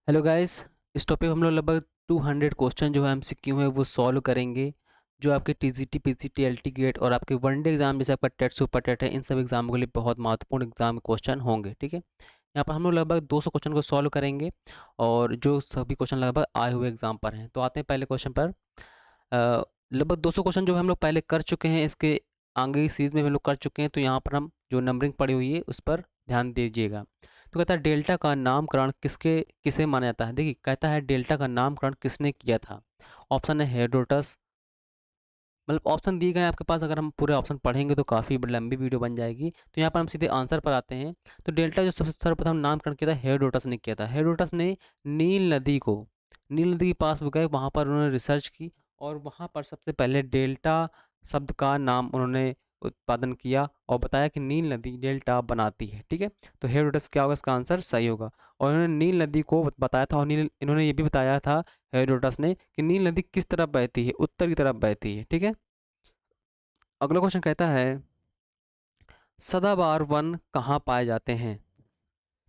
Hello guys. इस topic हम लोग लगभग 200 क्वेश्चन जो है एमसीक्यू है वो सॉल्व करेंगे। जो आपके टीजीटी पीजीटी एलटी गेट और आपके वनडे एग्जाम जैसे आपका टेट सुपर टेट है, इन सब एग्जामों के लिए बहुत महत्वपूर्ण एग्जाम क्वेश्चन होंगे। ठीक है, यहाँ पर हम लोग लगभग 200 क्वेश्चन को सॉल्व करेंगे और जो सभी क्वेश्चन लगभग आए हुए एग्जाम पर हैं। तो आते हैं पहले क्वेश्चन पर। लगभग 200 क्वेश्चन जो हम लोग पहले कर चुके हैं, इसके आगे की सीरीज में हम लोग कर चुके हैं। तो यहाँ पर हम जो नंबरिंग पड़ी हुई है उस पर ध्यान दीजिएगा। तो कहता है डेल्टा का नामकरण किसे माना जाता है। देखिए, कहता है डेल्टा का नामकरण किसने किया था। ऑप्शन है हेरोडोटस। मतलब ऑप्शन दिए गए हैं आपके पास, अगर हम पूरे ऑप्शन पढ़ेंगे तो काफ़ी लंबी वीडियो बन जाएगी। तो यहाँ पर हम सीधे आंसर पर आते हैं। तो डेल्टा जो सबसे सर्वप्रथम नामकरण किया था, हेरोडोटस ने किया था। हेरोडोटस ने नील नदी के पास वो गए, वहाँ पर उन्होंने रिसर्च की और वहाँ पर सबसे पहले डेल्टा शब्द का नाम उन्होंने उत्पादन किया और बताया कि नील नदी डेल्टा बनाती है। ठीक है, तो हेरोडोटस क्या होगा, इसका आंसर सही होगा। और इन्होंने नील नदी को बताया था, और इन्होंने ये भी बताया था हेरोडोटस ने कि नील नदी किस तरफ बहती है, उत्तर की तरफ बहती है। ठीक है, अगला क्वेश्चन कहता है सदाबहार वन कहाँ पाए जाते हैं।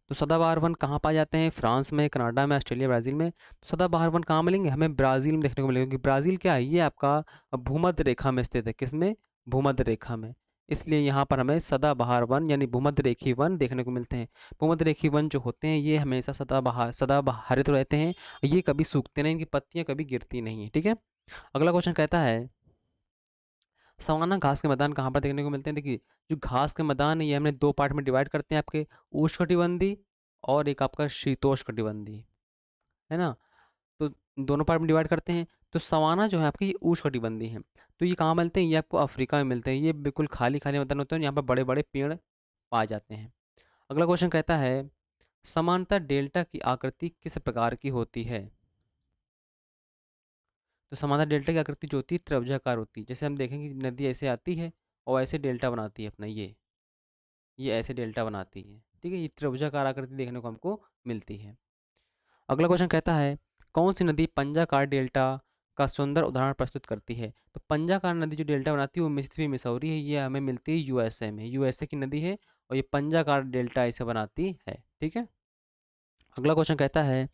तो सदाबहार वन कहाँ पाए जाते हैं, फ्रांस में, कनाडा में, ऑस्ट्रेलिया, ब्राज़ील में। तो सदाबहार वन कहाँ मिलेंगे, हमें ब्राज़ील में देखने को मिलेगा, क्योंकि ब्राज़ील क्या है, ये आपका भूमध्य रेखा में स्थित है। किसमें, भूमध्य रेखा में। इसलिए यहाँ पर हमें सदाबहार वन यानी भूमध्य रेखी वन देखने को मिलते हैं। भूमध्य रेखी वन जो होते हैं ये हमेशा सदाबहारित रहते हैं। ये कभी सूखते नहीं, इनकी पत्तियां कभी गिरती नहीं है। ठीक है, अगला क्वेश्चन कहता है सवाना घास के मैदान कहाँ पर देखने को मिलते हैं। देखिए, जो घास के मैदान है ये हमने दो पार्ट में डिवाइड करते हैं, आपके उष्णकटिबंधीय और एक आपका शीतोष्णकटिबंधीय, है ना। तो दोनों पार्ट में डिवाइड करते हैं। तो सवाना जो है आपकी ये उष्णकटिबंधीय है। तो ये कहाँ मिलते हैं, ये आपको अफ्रीका में मिलते हैं। ये बिल्कुल खाली खाली मैदान होते हैं, यहाँ पर बड़े बड़े पेड़ पाए जाते हैं। अगला क्वेश्चन कहता है समानता डेल्टा की आकृति किस प्रकार की होती है। तो समानता डेल्टा की आकृति जो होती है त्रिभुजाकार होती है। जैसे हम देखेंगे कि नदी ऐसे आती है और ऐसे डेल्टा बनाती है अपना, ये ऐसे डेल्टा बनाती है। ठीक है, ये त्रिभुजाकार आकृति देखने को हमको मिलती है। अगला क्वेश्चन कहता है कौन सी नदी पंजाकार डेल्टा का सुंदर उदाहरण प्रस्तुत करती है। तो पंजाकार नदी जो डेल्टा बनाती है वो मिसिसिपी मिसौरी है। ये हमें मिलती है यूएसए में, यूएसए की नदी है और ये पंजाकार डेल्टा इसे बनाती है। ठीक है, अगला क्वेश्चन कहता है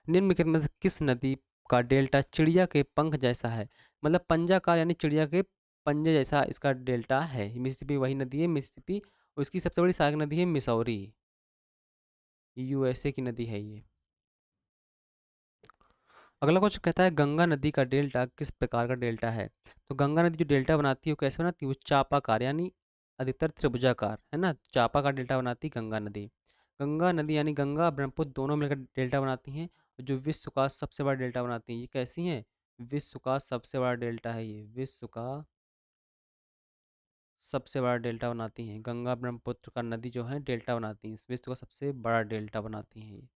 निम्नलिखित में से किस नदी का डेल्टा चिड़िया के पंख जैसा है। मतलब पंजाकार यानी चिड़िया के पंजे जैसा इसका डेल्टा है। मिसिसिपी वही नदी है, मिसिसिपी। और इसकी सबसे बड़ी सहायक नदी है मिसौरी, यूएसए की नदी है ये। अगला क्वेश्चन कहता है गंगा नदी का डेल्टा किस प्रकार का डेल्टा है। तो गंगा नदी जो डेल्टा बनाती है वो कैसे बनाती है, वो चापाकार यानी अधिकतर त्रिभुजाकार, है ना। चापाकार डेल्टा बनाती है गंगा नदी। गंगा नदी यानी गंगा ब्रह्मपुत्र दोनों मिलकर डेल्टा बनाती हैं। और जो विश्व का सबसे बड़ा डेल्टा बनाती हैं, ये कैसी हैं, विश्व का सबसे बड़ा डेल्टा है ये, विश्व का सबसे बड़ा डेल्टा बनाती हैं। गंगा ब्रह्मपुत्र का नदी जो है डेल्टा बनाती हैं, विश्व का सबसे बड़ा डेल्टा बनाती हैं ये।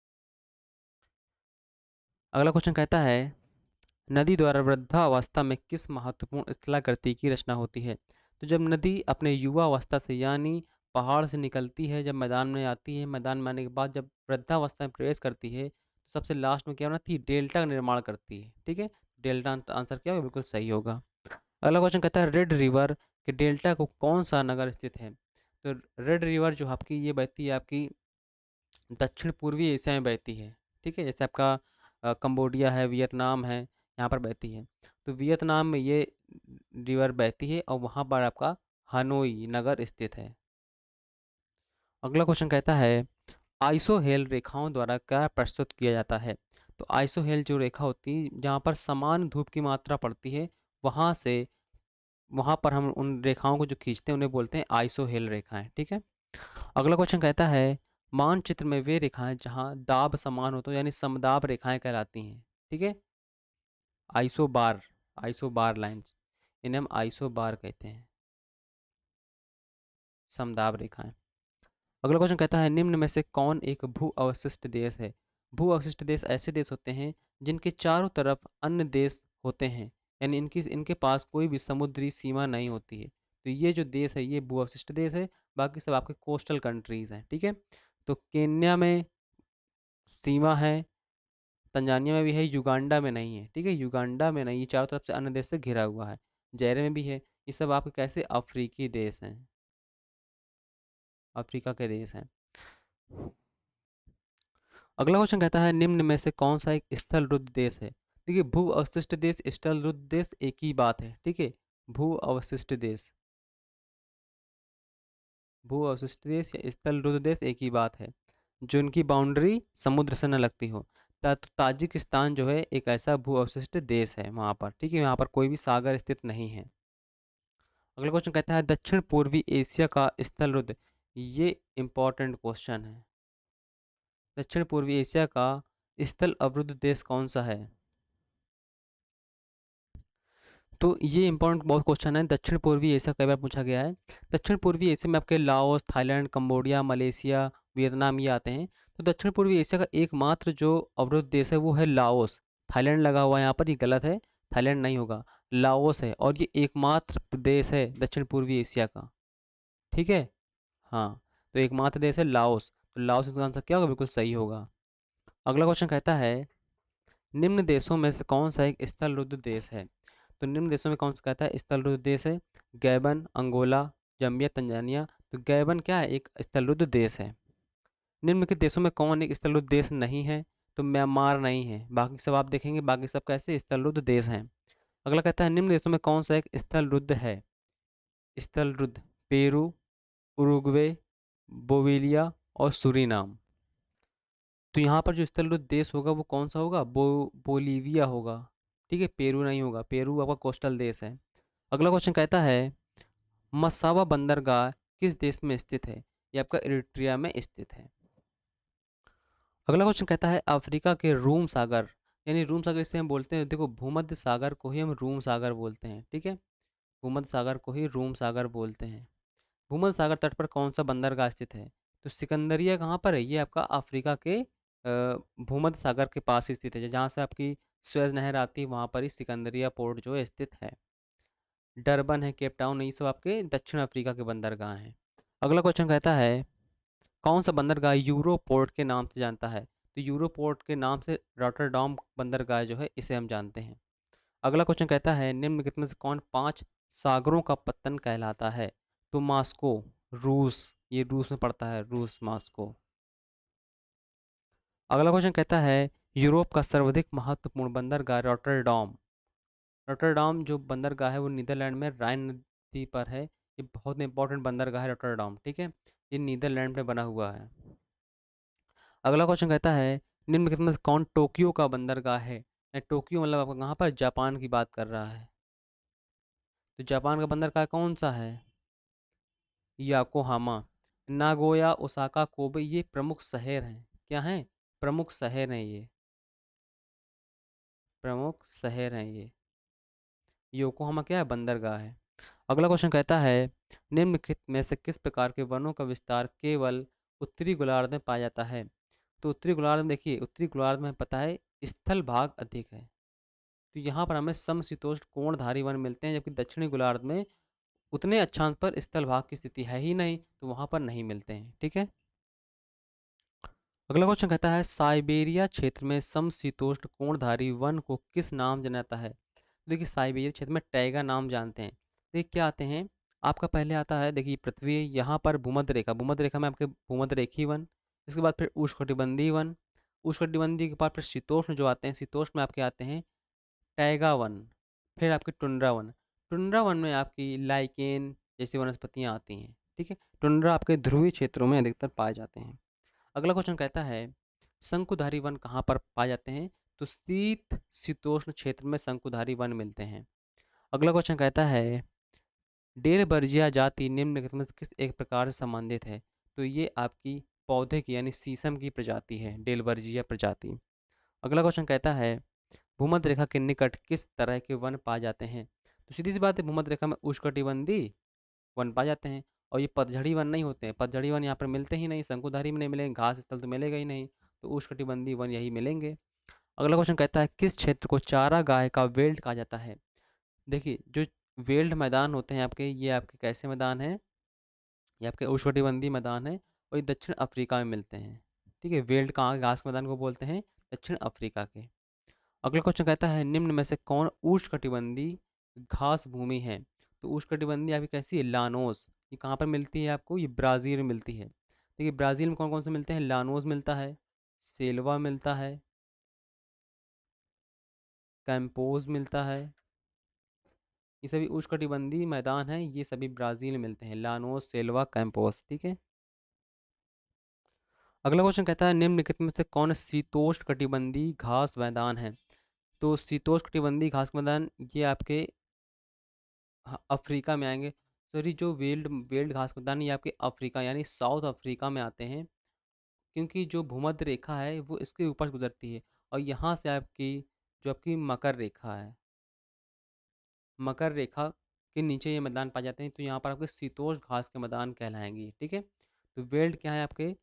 अगला क्वेश्चन कहता है नदी द्वारा वृद्धावस्था में किस महत्वपूर्ण स्थलाकृति की रचना होती है। तो जब नदी अपने युवा अवस्था से यानी पहाड़ से निकलती है, जब मैदान में आती है, मैदान में आने के बाद जब वृद्धावस्था में प्रवेश करती है, तो सबसे लास्ट में क्या बनाती है, डेल्टा का निर्माण करती है। ठीक है, डेल्टा आंसर क्या होगा, बिल्कुल सही होगा। अगला क्वेश्चन कहता है रेड रिवर के डेल्टा को कौन सा नगर स्थित है। तो रेड रिवर जो आपकी ये बहती है आपकी दक्षिण पूर्वी एशिया में बहती है। ठीक है, जैसे आपका कंबोडिया है, वियतनाम है, यहाँ पर बहती है। तो वियतनाम में ये रिवर बहती है और वहाँ पर आपका हनोई नगर स्थित है। अगला क्वेश्चन कहता है आइसोहेल रेखाओं द्वारा क्या प्रस्तुत किया जाता है। तो आइसोहेल जो रेखा होती है जहाँ पर समान धूप की मात्रा पड़ती है, वहाँ से वहाँ पर हम उन रेखाओं को जो खींचते हैं उन्हें बोलते हैं आइसोहेल रेखाएं। ठीक है, अगला क्वेश्चन कहता है मानचित्र में वे रेखाएं जहां दाब समान हो तो यानी समदाब रेखाएं कहलाती हैं। ठीक है, आइसोबार, आइसोबार लाइंस, इन्हें हम आइसोबार कहते हैं, समदाब रेखाएं। अगला क्वेश्चन कहता है निम्न में से कौन एक भू अवशिष्ट देश है। भू अवशिष्ट देश ऐसे देश होते हैं जिनके चारों तरफ अन्य देश होते हैं, यानी इनकी इनके पास कोई भी समुद्री सीमा नहीं होती है। तो ये जो देश है ये भू अवशिष्ट देश है, बाकी सब आपके कोस्टल कंट्रीज हैं। ठीक है, तो केन्या में सीमा है, तंजानिया में भी है, युगांडा में नहीं है। ठीक है, युगांडा में नहीं, ये चारों तरफ से अन्य देश से घिरा हुआ है। जायरे में भी है। ये सब आपके कैसे अफ्रीकी देश हैं, अफ्रीका के देश हैं। अगला क्वेश्चन कहता है निम्न में से कौन सा एक स्थल रुद्ध देश है। देखिए भू अवशिष्ट देश, स्थल रुद्ध देश एक ही बात है, ठीक है। भू अवशिष्ट देश, भू अवशिष्ट देश या स्थल रुद्ध देश एक ही बात है, जो इनकी बाउंड्री समुद्र से न लगती हो। तो ताजिकिस्तान जो है एक ऐसा भू अवशिष्ट देश है वहाँ पर, ठीक है, यहाँ पर कोई भी सागर स्थित नहीं है। अगला क्वेश्चन कहता है दक्षिण पूर्वी एशिया का स्थल रुद्ध, ये इंपॉर्टेंट क्वेश्चन है। दक्षिण पूर्वी एशिया का स्थल अवरुद्ध देश कौन सा है। तो ये इंपॉर्टेंट बहुत क्वेश्चन है, दक्षिण पूर्वी एशिया कई बार पूछा गया है। दक्षिण पूर्वी एशिया में आपके Laos, Thailand, Cambodia, Malaysia, Vietnam ये आते हैं। तो दक्षिण पूर्वी एशिया का एकमात्र जो अवरुद्ध देश है वो है लाओस। थाईलैंड लगा हुआ है यहाँ पर, ये गलत है, थाईलैंड नहीं होगा, लाओस है, और ये एकमात्र देश है दक्षिण पूर्वी एशिया का, ठीक है। हाँ, तो एकमात्र देश है लाओस, तो लाओस इसका आंसर क्या होगा, बिल्कुल सही होगा। अगला क्वेश्चन कहता है निम्न देशों में से कौन सा एक स्थल रुद्ध देश है। तो निम्न देशों में कौन सा कहता है स्थल रुद्ध देश है, गैबन, अंगोला, जम्बिया, तंजानिया। तो गैबन क्या है, एक स्थल रुद्ध देश है। निम्न के देशों में कौन एक स्थल रुद्ध देश नहीं है। तो म्यांमार नहीं है, बाकी सब आप देखेंगे, बाकी सब कैसे स्थल रुद्ध देश हैं। अगला कहता है निम्न देशों में कौन सा एक स्थल रुद्ध है। स्थल रुद्ध, पेरू, उरुग्वे, बोवेलिया और सूरीनाम। तो यहाँ पर जो स्थलरुद्ध देश होगा वो कौन सा होगा, बोलीविया होगा, ठीक है, पेरू नहीं होगा, पेरू आपका कोस्टल देश है। अगला क्वेश्चन कहता है मसावा बंदरगाह किस देश में स्थित है। ये आपका इरिट्रिया में स्थित है। अगला क्वेश्चन कहता है अफ्रीका के रूम सागर, यानी रूम सागर इसे हम बोलते हैं, देखो भूमध्य सागर को ही हम रूम सागर बोलते हैं, ठीक है, भूमध्य सागर को ही रूम सागर बोलते हैं। भूमध्य सागर तट पर कौन सा बंदरगाह स्थित है। तो सिकंदरिया कहाँ पर है, ये आपका अफ्रीका के भूमध्य सागर के पास ही स्थित है, जहाँ से आपकी स्वेज नहर आती है, वहाँ पर ही सिकंदरिया पोर्ट जो है स्थित है। डरबन है, केप टाउन है, ये सब आपके दक्षिण अफ्रीका के बंदरगाह हैं। अगला क्वेश्चन कहता है कौन सा बंदरगाह यूरो पोर्ट के नाम से जानता है। तो यूरो पोर्ट के नाम से रॉटरडैम बंदरगाह जो है इसे हम जानते हैं। अगला क्वेश्चन कहता है निम्नलिखित में से कौन 5 सागरों का पत्तन कहलाता है। तो मास्को, रूस, ये रूस में पड़ता है, रूस, मास्को। अगला क्वेश्चन कहता है यूरोप का सर्वाधिक महत्वपूर्ण बंदरगाह रॉटरडैम। रॉटरडैम जो बंदरगाह है वो नीदरलैंड में राइन नदी पर है, ये बहुत इंपॉर्टेंट बंदरगाह है रॉटरडैम, ठीक है, ये नीदरलैंड में बना हुआ है। अगला क्वेश्चन कहता है निम्नलिखित में से कौन टोक्यो का बंदरगाह है। टोक्यो मतलब आपका कहाँ पर, जापान की बात कर रहा है। तो जापान का बंदरगाह कौन सा है, याकोहामा। नागोया, ओसाका, कोबे ये प्रमुख शहर हैं, क्या हैं, प्रमुख शहर हैं ये, प्रमुख शहर हैं ये। योकोहामा क्या है, बंदरगाह है। अगला क्वेश्चन कहता है निम्नलिखित में से किस प्रकार के वनों का विस्तार केवल उत्तरी गोलार्ध में पाया जाता है। तो उत्तरी गोलार्ध में देखिए, उत्तरी गोलार्ध में पता है स्थल भाग अधिक है, तो यहाँ पर हमें समशीतोष्ण कोणधारी वन मिलते हैं, जबकि दक्षिणी गोलार्ध में उतने अक्षांश पर स्थल भाग की स्थिति है ही नहीं, तो वहाँ पर नहीं मिलते हैं, ठीक है। अगला क्वेश्चन कहता है साइबेरिया क्षेत्र में समशीतोष्ण कोणधारी वन को किस नाम जाना जाता है। देखिए साइबेरिया क्षेत्र में टैगा नाम जानते हैं। देखिए क्या आते हैं, आपका पहले आता है, देखिए पृथ्वी, यहाँ पर भूमध्य रेखा, भूमध्य रेखा में आपके भूमध्य रेखी वन, इसके बाद फिर उष्णकटिबंधीय वन, उष्णकटिबंधीय के बाद फिर शीतोष्ण जो आते हैं, शीतोष्ण में आपके आते हैं टैगा वन, फिर आपके टुंड्रा वन। टुंड्रा वन में आपकी लाइकेन जैसी वनस्पतियाँ आती हैं, ठीक है। टुंड्रा आपके ध्रुवीय क्षेत्रों में अधिकतर पाए जाते हैं। अगला क्वेश्चन कहता है शंकुधारी वन कहाँ पर पाए जाते हैं। तो शीत शीतोष्ण क्षेत्र में शंकुधारी वन मिलते हैं। अगला क्वेश्चन कहता है डेलबर्जिया जाति निम्नलिखित में से किस एक प्रकार से संबंधित है। तो ये आपकी पौधे की यानी शीशम की प्रजाति है, डेलबर्जिया प्रजाति। अगला क्वेश्चन कहता है भूमध्य रेखा के निकट किस तरह के वन पाए जाते हैं। तो सीधी सी बात है, भूमध्य रेखा में उष्णकटिबंधीय वन पाए जाते हैं, और ये पतझड़ी वन नहीं होते हैं, पतझड़ी वन यहाँ पर मिलते ही नहीं, शंकुधारी में नहीं मिलेंगे, घास स्थल तो मिलेगा ही नहीं, तो उष्णकटिबंधीय वन यही मिलेंगे। अगला क्वेश्चन कहता है किस क्षेत्र को चारा गाय का वेल्ड कहा जाता है। देखिए जो वेल्ड मैदान होते हैं आपके, ये आपके कैसे मैदान हैं, ये आपके उष्णकटिबंधीय मैदान है, और ये दक्षिण अफ्रीका में मिलते हैं, ठीक है। वेल्ड कहाँ घास के मैदान को बोलते हैं, दक्षिण अफ्रीका के। अगला क्वेश्चन कहता है निम्न में से कौन उष्णकटिबंधीय घास भूमि है। तो उष्णकटिबंधीय आपकी कैसी है, लानोस, ये कहाँ पर मिलती है आपको, ये ब्राज़ील में मिलती है। देखिए ब्राज़ील में कौन कौन से मिलते हैं, लानोस मिलता है, सेल्वा मिलता है, कैंपोज मिलता है। ये सभी उष्णकटिबंधीय मैदान हैं, ये सभी ब्राज़ील में मिलते हैं, लानोस, सेल्वा, कैंपोस, ठीक है। अगला क्वेश्चन कहता है निम्नलिखित में से कौन शीतोष्ण कटिबंधीय घास मैदान है। तो शीतोष्ण कटिबंधीय घास मैदान ये आपके अफ्रीका में आएंगे। सॉरी, जो वेल्ड वेल्ड घास मैदान ये आपके अफ्रीका यानी साउथ अफ्रीका में आते हैं, क्योंकि जो भूमध्य रेखा है वो इसके ऊपर गुजरती है, और यहाँ से आपकी जो आपकी मकर रेखा है, मकर रेखा के नीचे ये मैदान पाए जाते हैं, तो यहाँ पर आपके शीतोष्ण घास के मैदान कहलाएंगे, ठीक है। तो वेल्ड क्या है आपके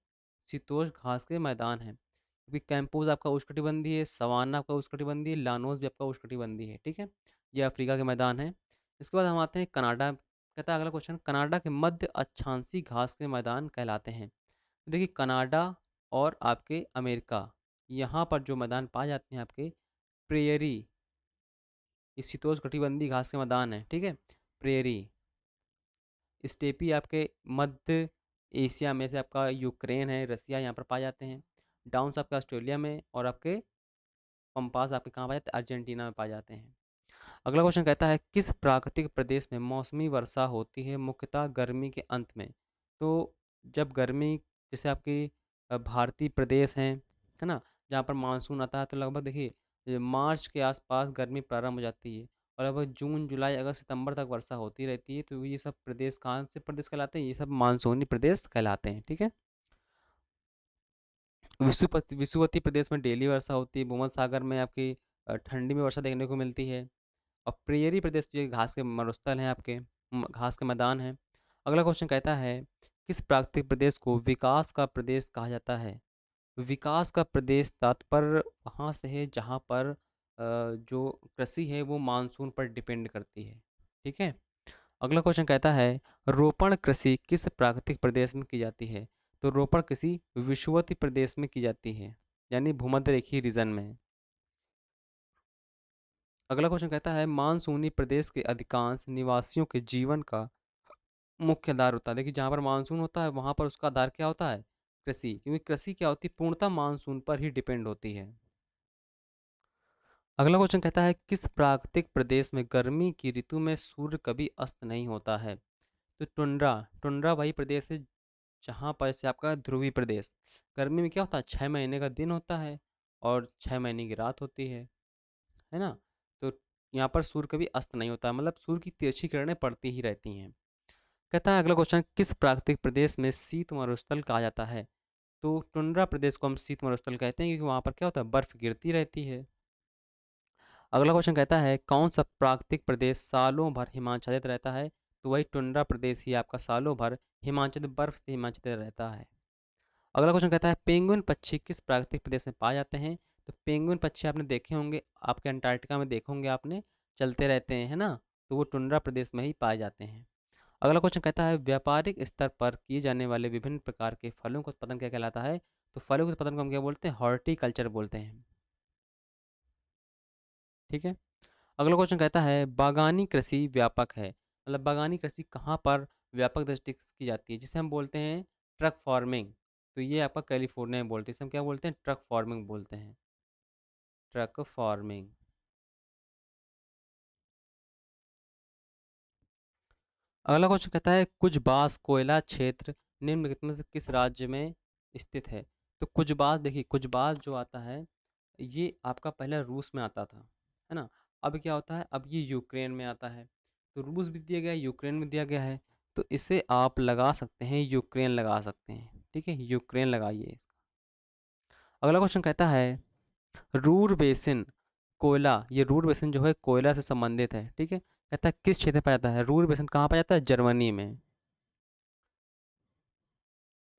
शीतोष्ण घास के मैदान हैं, क्योंकि कैंपोज आपका उष्णकटिबंधीय है, सवाना आपका उष्णकटिबंधीय है, लानोस भी आपका उष्णकटिबंधीय है, ठीक है। ये अफ्रीका के मैदान है। इसके बाद हम आते हैं कनाडा। कहता है अगला क्वेश्चन, कनाडा के मध्य अक्षांशीय घास के मैदान कहलाते हैं। तो देखिए कनाडा और आपके अमेरिका, यहाँ पर जो मैदान पाए जाते हैं आपके प्रेयरी, ये शीतोष्ण कटिबंधीय घास के मैदान है, ठीक है। प्रेयरी स्टेपी आपके मध्य एशिया में से आपका यूक्रेन है, रसिया यहाँ पर पाए जाते हैं। डाउन्स आपके ऑस्ट्रेलिया में, और आपके पंपास आपके कहाँ पाए जाते हैं, अर्जेंटीना में पाए जाते हैं। अगला क्वेश्चन कहता है किस प्राकृतिक प्रदेश में मौसमी वर्षा होती है मुख्यतः गर्मी के अंत में। तो जब गर्मी, जैसे आपकी भारतीय प्रदेश हैं, है ना, जहाँ पर मानसून आता है, तो लगभग देखिए मार्च के आसपास गर्मी प्रारंभ हो जाती है, और लगभग जून जुलाई अगस्त सितंबर तक वर्षा होती रहती है। तो ये सब प्रदेश कहाँ से प्रदेश कहलाते हैं, ये सब मानसूनी प्रदेश कहलाते हैं, ठीक है। विषुवतीय प्रदेश में डेली वर्षा होती है, भूमध्य सागर में आपकी ठंडी में वर्षा देखने को मिलती है, और प्रियरी प्रदेश ये घास के मरुस्थल हैं आपके, घास के मैदान हैं। अगला क्वेश्चन कहता है किस प्राकृतिक प्रदेश को विकास का प्रदेश कहा जाता है। विकास का प्रदेश तात्पर्य वहाँ से है जहाँ पर जो कृषि है वो मानसून पर डिपेंड करती है, ठीक है। अगला क्वेश्चन कहता है रोपण कृषि किस प्राकृतिक प्रदेश में की जाती है। तो रोपण कृषि विषुवतीय प्रदेश में की जाती है, यानी भूमध्य रेखीय रीजन में। अगला क्वेश्चन कहता है मानसूनी प्रदेश के अधिकांश निवासियों के जीवन का मुख्य आधार होता है। देखिए जहाँ पर मानसून होता है वहाँ पर उसका आधार क्या होता है, कृषि, क्योंकि कृषि क्या होती है, पूर्णतः मानसून पर ही डिपेंड होती है। अगला क्वेश्चन कहता है किस प्राकृतिक प्रदेश में गर्मी की ऋतु में सूर्य कभी अस्त नहीं होता है। तो टुंड्रा, टुंड्रा वही प्रदेश है जहाँ पर से आपका ध्रुवीय प्रदेश, गर्मी में क्या होता है, 6 महीने का दिन होता है और 6 महीने की रात होती है ना। तो यहाँ पर सूर्य कभी अस्त नहीं होता, मतलब सूर्य की तिरछी किरणें पड़ती ही रहती हैं। कहता है अगला क्वेश्चन किस प्राकृतिक प्रदेश में शीत मरुस्थल कहा जाता है। तो टुंड्रा प्रदेश को हम शीत मरुस्थल कहते हैं, क्योंकि वहाँ पर क्या होता है, बर्फ गिरती रहती है। अगला क्वेश्चन कहता है कौन सा प्राकृतिक प्रदेश सालों भर हिमाच्छादित रहता है। तो वही टुंड्रा प्रदेश ही आपका सालों भर हिमाच्छादित, बर्फ से हिमाच्छादित रहता है। अगला क्वेश्चन कहता है पेंगुइन पक्षी किस प्राकृतिक प्रदेश में पाए जाते हैं। तो पेंगुइन पक्षी आपने देखे होंगे, आपके अंटार्कटिका में देखे होंगे आपने, चलते रहते हैं, है ना। तो वो टुंड्रा प्रदेश में ही पाए जाते हैं। अगला क्वेश्चन कहता है व्यापारिक स्तर पर किए जाने वाले विभिन्न प्रकार के फलों का उत्पादन क्या कहलाता है। तो फलों के उत्पादन को हम क्या बोलते हैं, हॉर्टिकल्चर बोलते हैं, ठीक है। अगला क्वेश्चन कहता है बागानी कृषि व्यापक है, मतलब बागानी कृषि कहाँ पर व्यापक दृष्टि से की जाती है, जिसे हम बोलते हैं ट्रक फार्मिंग। तो ये आपका कैलिफोर्निया में बोलते हैं, इसे हम क्या बोलते हैं, ट्रक फार्मिंग बोलते हैं, ट्रक फार्मिंग। अगला क्वेश्चन कहता है कुजबास कोयला क्षेत्र निम्नलिखित में से किस राज्य में स्थित है। तो कुजबास, देखिए कुजबास जो आता है ये आपका पहले रूस में आता था, है ना। अब क्या होता है, अब ये यूक्रेन में आता है। तो रूस भी दिया गया है, यूक्रेन में दिया गया है, तो इसे आप लगा सकते हैं, यूक्रेन लगा सकते हैं, ठीक है, यूक्रेन लगाइए। अगला क्वेश्चन कहता है रूर बेसिन कोयला, ये रूर बेसिन जो है कोयला से संबंधित है, ठीक है। कहता है किस क्षेत्र में पाया जाता है, रूर बेसिन कहाँ पाया जाता है, जर्मनी में।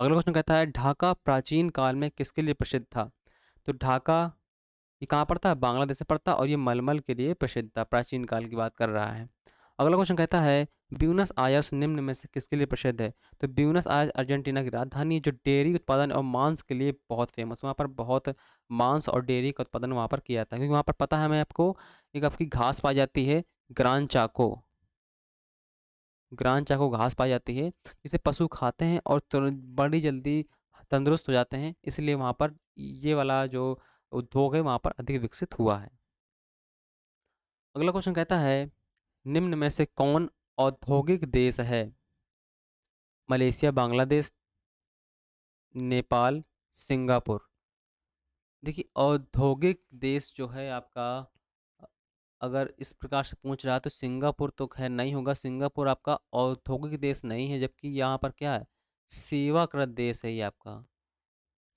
अगला क्वेश्चन कहता है ढाका प्राचीन काल में किसके लिए प्रसिद्ध था। तो ढाका ये कहाँ पड़ता है, बांग्लादेश से पड़ता है, और ये मलमल के लिए प्रसिद्ध था, प्राचीन काल की बात कर रहा है। अगला क्वेश्चन कहता है ब्यूनस आयर्स निम्न में से किसके लिए प्रसिद्ध है। तो ब्यूनस आयर्स अर्जेंटीना की राजधानी है, जो डेयरी उत्पादन और मांस के लिए बहुत फेमस, वहाँ पर बहुत मांस और डेयरी का उत्पादन वहाँ पर किया जाता है, क्योंकि वहाँ पर पता है हमें आपको, एक आपकी घास पाई जाती है, ग्रान चाको, ग्रान चाको घास पाई जाती है जिसे पशु खाते हैं और तुरंत बड़ी जल्दी तंदुरुस्त हो जाते हैं, इसलिए वहाँ पर ये वाला जो उद्योग है वहाँ पर अधिक विकसित हुआ है। अगला क्वेश्चन कहता है, निम्न में से कौन औद्योगिक देश है? Malaysia, Bangladesh, Nepal, Singapore. देखिए औद्योगिक देश जो है आपका, अ, अगर इस प्रकार से पूछ रहा है तो सिंगापुर तो खैर नहीं होगा। सिंगापुर आपका औद्योगिक देश नहीं है, जबकि यहाँ पर क्या है, सेवाकृत देश है ये आपका,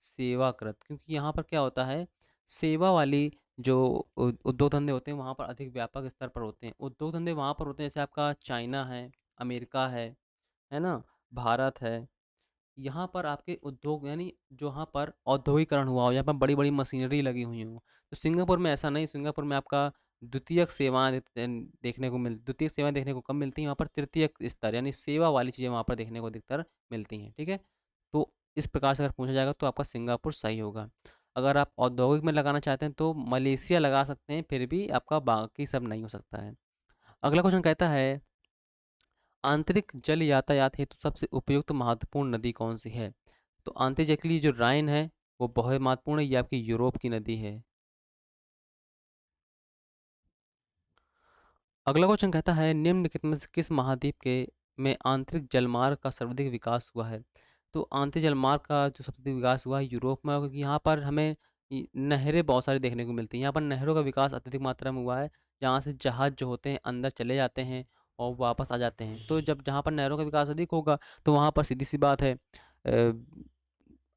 सेवाकृत। क्योंकि यहाँ पर क्या होता है, सेवा वाली जो उद्योग धंधे होते हैं वहाँ पर अधिक व्यापक स्तर पर होते हैं। उद्योग धंधे वहाँ पर होते हैं जैसे आपका चाइना है, अमेरिका है ना, भारत है। यहाँ पर आपके उद्योग यानी जहाँ पर औद्योगिकरण हुआ हो, यहाँ पर बड़ी-बड़ी मशीनरी लगी हुई हों। तो सिंगापुर में ऐसा नहीं, सिंगापुर में आपका द्वितीयक सेवाएँ देखने को कम मिलती हैं, वहाँ पर तृतीयक स्तर यानी सेवा वाली चीज़ें वहाँ पर देखने को अधिकतर मिलती हैं, ठीक है? तो इस प्रकार से अगर पूछा जाएगा तो आपका सिंगापुर सही होगा। अगर आप औद्योगिक में लगाना चाहते हैं तो मलेशिया लगा सकते हैं, फिर भी आपका बाकी सब नहीं हो सकता है। अगला क्वेश्चन कहता है, आंतरिक जल यातायात हेतु सबसे उपयुक्त महत्वपूर्ण नदी कौन सी है? तो आंतरिक जल के लिए जो राइन है वो बहुत महत्वपूर्ण है, ये आपकी यूरोप की नदी है। अगला क्वेश्चन कहता है, निम्नलिखित में से किस महाद्वीप के में आंतरिक जलमार्ग का सर्वाधिक विकास हुआ है? तो आंतरिक जलमार्ग का जो सबसे अधिक विकास हुआ है यूरोप में, क्योंकि यहाँ पर हमें नहरें बहुत सारी देखने को मिलती हैं। यहाँ पर नहरों का विकास अत्यधिक मात्रा में हुआ है, जहाँ से जहाज जो होते हैं अंदर चले जाते हैं और वापस आ जाते हैं। तो जब जहाँ पर नहरों का विकास अधिक होगा तो वहाँ पर सीधी सी बात है,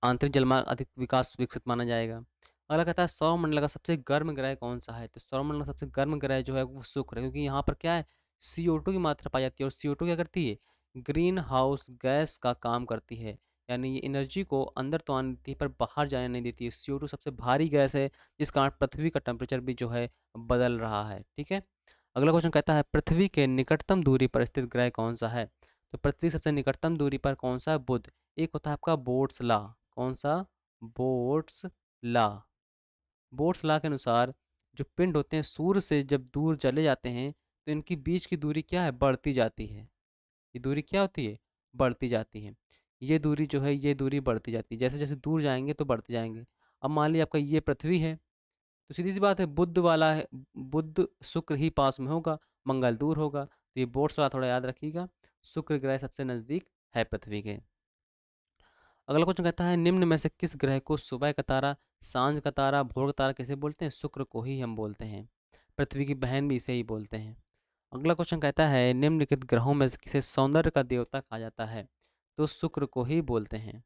आंतरिक जलमार्ग अधिक विकास विकसित माना जाएगा। अगला कहता है, सौरमंडल का सबसे गर्म ग्रह कौन सा है? तो सौरमंडल का सबसे गर्म ग्रह जो है वो शुक्र है, क्योंकि यहाँ पर क्या है, CO2 की मात्रा पाई जाती है, और CO2 क्या करती है, ग्रीन हाउस गैस का काम करती है। यानी ये एनर्जी को अंदर तो आने देती है पर बाहर जाने नहीं देती है। CO2 सबसे भारी गैस है, जिस कारण पृथ्वी का टेम्परेचर भी जो है बदल रहा है, ठीक है। अगला क्वेश्चन कहता है, पृथ्वी के निकटतम दूरी पर स्थित ग्रह कौन सा है? तो पृथ्वी सबसे निकटतम दूरी पर कौन सा है? बुध। एक होता है आपका बोर्ड्स लॉ, कौन सा? Boards law. बोर्ड्स लॉ के अनुसार जो पिंड होते हैं सूर्य से जब दूर चले जाते हैं तो इनकी बीच की दूरी क्या है, बढ़ती जाती है। ये दूरी क्या होती है, बढ़ती जाती है। ये दूरी जो है ये दूरी बढ़ती जाती है, जैसे जैसे दूर जाएंगे तो बढ़ते जाएंगे। अब मान लिया आपका ये पृथ्वी है, तो सीधी सी बात है बुध वाला है, बुध शुक्र ही पास में होगा, मंगल दूर होगा। तो ये बोर्ड्स लॉ थोड़ा याद रखिएगा। शुक्र ग्रह सबसे नज़दीक है पृथ्वी के। अगला क्वेश्चन कहता है, निम्न में से किस ग्रह को सुबह का तारा, सांझ का तारा, भोर का तारा कैसे बोलते हैं? शुक्र को ही हम बोलते हैं। पृथ्वी की बहन भी इसे ही बोलते हैं। अगला क्वेश्चन कहता है, निम्नलिखित ग्रहों में से किसे सौंदर्य का देवता कहा जाता है? तो शुक्र को ही बोलते हैं।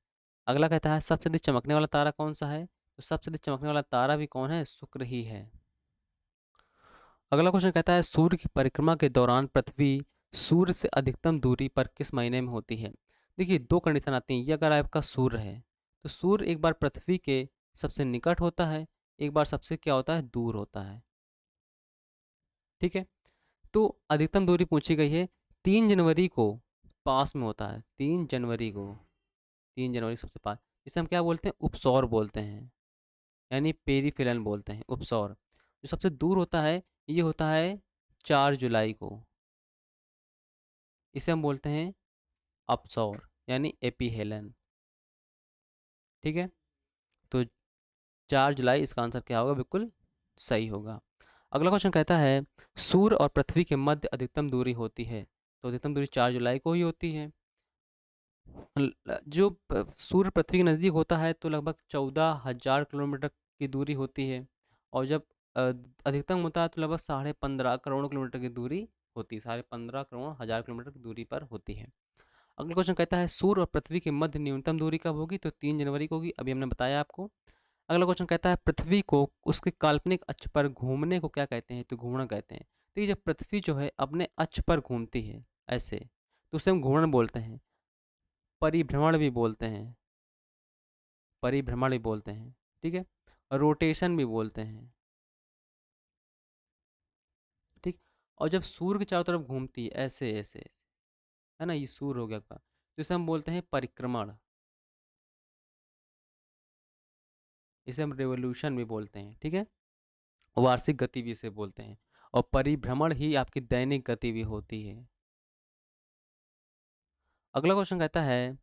अगला कहता है, सबसे अधिक चमकने वाला तारा कौन सा है? तो सबसे अधिक चमकने वाला तारा भी कौन है? शुक्र ही है। अगला क्वेश्चन कहता है, सूर्य की परिक्रमा के दौरान पृथ्वी सूर्य से अधिकतम दूरी पर किस महीने में होती है? देखिए दो कंडीशन आती हैं, ये अगर आपका सूर्य है तो सूर्य एक बार पृथ्वी के सबसे निकट होता है, एक बार सबसे क्या होता है, दूर होता है, ठीक है। तो अधिकतम दूरी पूछी गई है, 3 जनवरी को पास में होता है, 3 जनवरी को, 3 जनवरी सबसे पास, इसे हम क्या बोलते हैं, उपसौर बोलते हैं, यानी पेरीफेरल बोलते हैं, उपसौर। जो सबसे दूर होता है ये होता है 4 जुलाई को, इसे हम बोलते हैं अपसौर यानी एपीहेलन, ठीक है। तो 4 जुलाई इसका आंसर क्या होगा, बिल्कुल सही होगा। अगला क्वेश्चन कहता है, सूर्य और पृथ्वी के मध्य अधिकतम दूरी होती है? तो अधिकतम दूरी 4 जुलाई को ही होती है। जो सूर्य पृथ्वी के नज़दीक होता है तो लगभग 14,000 किलोमीटर की दूरी होती है, और जब अ, अधिकतम होता है तो लगभग 15.5 करोड़ किलोमीटर की दूरी होती है, 15.5 करोड़ 1,000 किलोमीटर की दूरी पर होती है। अगला क्वेश्चन कहता है, सूर्य और पृथ्वी के मध्य न्यूनतम दूरी कब होगी? तो 3 जनवरी को होगी, अभी हमने बताया आपको। अगला क्वेश्चन कहता है, पृथ्वी को उसके काल्पनिक अक्ष पर घूमने को क्या कहते हैं? तो घूर्णन कहते हैं। तो ये जब पृथ्वी जो है अपने अक्ष पर घूमती है ऐसे, तो उसे हम घूर्णन बोलते हैं, परिभ्रमण भी बोलते हैं, परिभ्रमण भी बोलते हैं, ठीक है, और रोटेशन भी बोलते हैं, ठीक। और जब सूर्य के चारों तरफ घूमती है ऐसे ऐसे ऐसे, है ना, ये सूर्य हो गया का, तो इसे हम बोलते हैं परिक्रमण, इसे हम रेवोल्यूशन भी बोलते हैं, ठीक है। वार्षिक गति भी इसे बोलते हैं, और परिभ्रमण ही आपकी दैनिक गति भी होती है। अगला क्वेश्चन कहता है,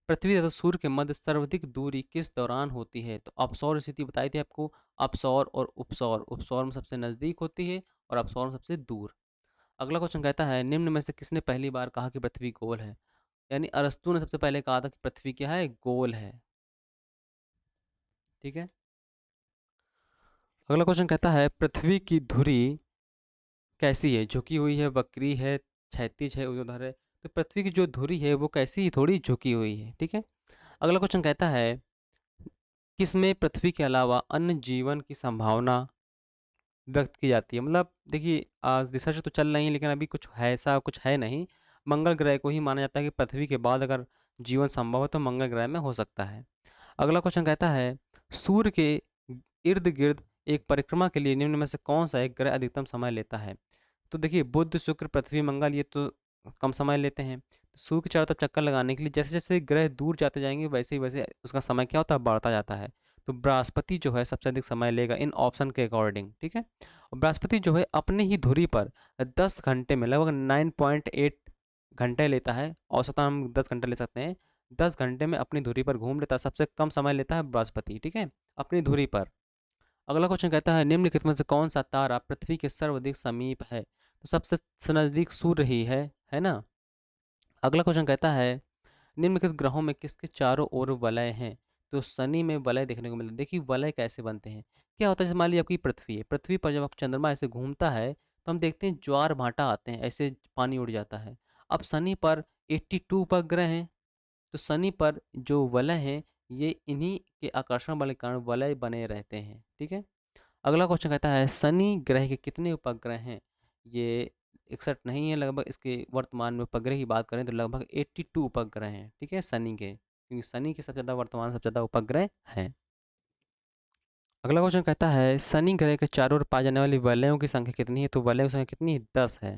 पृथ्वी तथा सूर्य के मध्य सर्वाधिक दूरी किस दौरान होती है? तो अपसौर स्थिति बताई थी आपको, अपसौर और उपसौर। उपसौर में सबसे नज़दीक होती है और अपसौर में सबसे दूर। अगला क्वेश्चन कहता है निम्न में से किसने पहली बार कहा कि पृथ्वी गोल है? यानी अरस्तू ने सबसे पहले कहा था कि पृथ्वी क्या है? गोल है। ठीक है। अगला क्वेश्चन कहता है पृथ्वी की धुरी कैसी है? झुकी हुई है, वक्री है, क्षैतिज है, ऊर्ध्वाधर है। तो पृथ्वी की जो धुरी है वो कैसी है? थोड़ी झुकी हुई है। ठीक है। अगला क्वेश्चन कहता है किसमें पृथ्वी के अलावा अन्य जीवन की संभावना व्यक्त की जाती है? मतलब देखिए रिसर्च तो चल रही है लेकिन अभी कुछ है ऐसा कुछ है नहीं। मंगल ग्रह को ही माना जाता है कि पृथ्वी के बाद अगर जीवन संभव है तो मंगल ग्रह में हो सकता है। अगला क्वेश्चन कहता है सूर्य के इर्द गिर्द एक परिक्रमा के लिए निम्न में से कौन सा एक ग्रह अधिकतम समय लेता है? तो देखिए बुध, शुक्र, पृथ्वी, मंगल ये तो कम समय लेते हैं। सूर्य के चारों तरफ चक्कर लगाने के लिए जैसे जैसे ग्रह दूर जाते जाएंगे वैसे ही वैसे उसका समय क्या होता है? बढ़ता जाता है। तो बृहस्पति जो है सबसे अधिक समय लेगा इन ऑप्शन के अकॉर्डिंग। ठीक है। और बृहस्पति जो है अपने ही धुरी पर 10 घंटे में लगभग 9.8 घंटे लेता है। औसतन हम 10 घंटे ले सकते हैं। 10 घंटे में अपनी धुरी पर घूम लेता है। सबसे कम समय लेता है बृहस्पति। ठीक है, अपनी धुरी पर। अगला क्वेश्चन कहता है निम्नलिखित में से कौन सा तारा पृथ्वी के सर्वाधिक समीप है? तो सबसे नजदीक सूर्य ही है ना। अगला क्वेश्चन कहता है निम्नलिखित ग्रहों में किसके चारों ओर वलय हैं? तो शनि में वलय देखने को मिलता है। देखिए वलय कैसे बनते हैं, क्या होता है जैसे मान लीजिए आपकी पृथ्वी है, पृथ्वी पर जब आप चंद्रमा ऐसे घूमता है तो हम देखते हैं ज्वार भाटा आते हैं, ऐसे पानी उड़ जाता है। अब शनि पर 82 उपग्रह हैं, तो शनि पर जो वलय हैं ये इन्हीं के आकर्षण बल के कारण वलय बने रहते हैं। ठीक है। अगला क्वेश्चन कहता है शनि ग्रह के कितने उपग्रह हैं? ये 61 नहीं है, लगभग इसके वर्तमान में उपग्रह की बात करें तो लगभग 82 उपग्रह हैं। ठीक है, शनि के, क्योंकि शनि के सबसे ज़्यादा वर्तमान सबसे ज़्यादा उपग्रह हैं। अगला क्वेश्चन कहता है शनि ग्रह के चारों ओर पाए जाने वाली वलयों की संख्या कितनी है? तो वलयों की संख्या कितनी है? 10 है।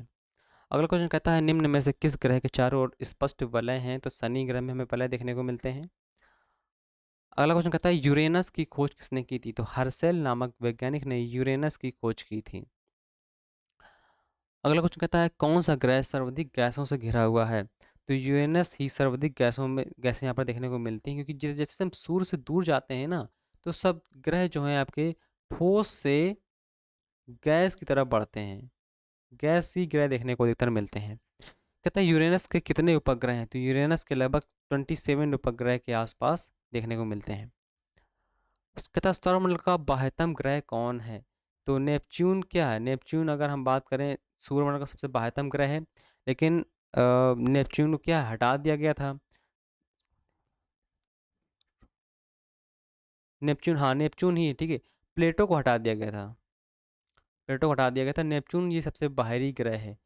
अगला क्वेश्चन कहता है निम्न में से किस ग्रह के चारों ओर स्पष्ट वलय हैं? तो शनि ग्रह में हमें वलय देखने को मिलते हैं। अगला क्वेश्चन कहता है यूरेनस की खोज किसने की थी? तो हर्सेल नामक वैज्ञानिक ने यूरेनस की खोज की थी। अगला क्वेश्चन कहता है कौन सा ग्रह सर्वाधिक गैसों से घिरा हुआ है? तो यूरेनस ही सर्वाधिक गैसें यहाँ पर देखने को मिलती हैं, क्योंकि जैसे जैसे हम सूर्य से दूर जाते हैं ना तो सब ग्रह जो हैं आपके ठोस से गैस की तरफ बढ़ते हैं। गैस ही ग्रह देखने को अधिकतर मिलते हैं। कहता है यूरेनस के कितने उपग्रह हैं? तो यूरेनस के लगभग 27 उपग्रह के आसपास देखने को मिलते हैं। कहता है सौरमंडल का बाह्यतम ग्रह कौन है? तो नेपच्यून क्या है? नेपच्यून अगर हम बात करें सूर्यमंडल का सबसे बाह्यतम ग्रह है, लेकिन नेपच्यून को क्या हटा दिया गया था? नेपच्यून, हाँ नेपच्यून ही है। ठीक है, प्लेटो को हटा दिया गया था। प्लेटो को हटा दिया गया था। नेपच्यून ये सबसे बाहरी ग्रह है।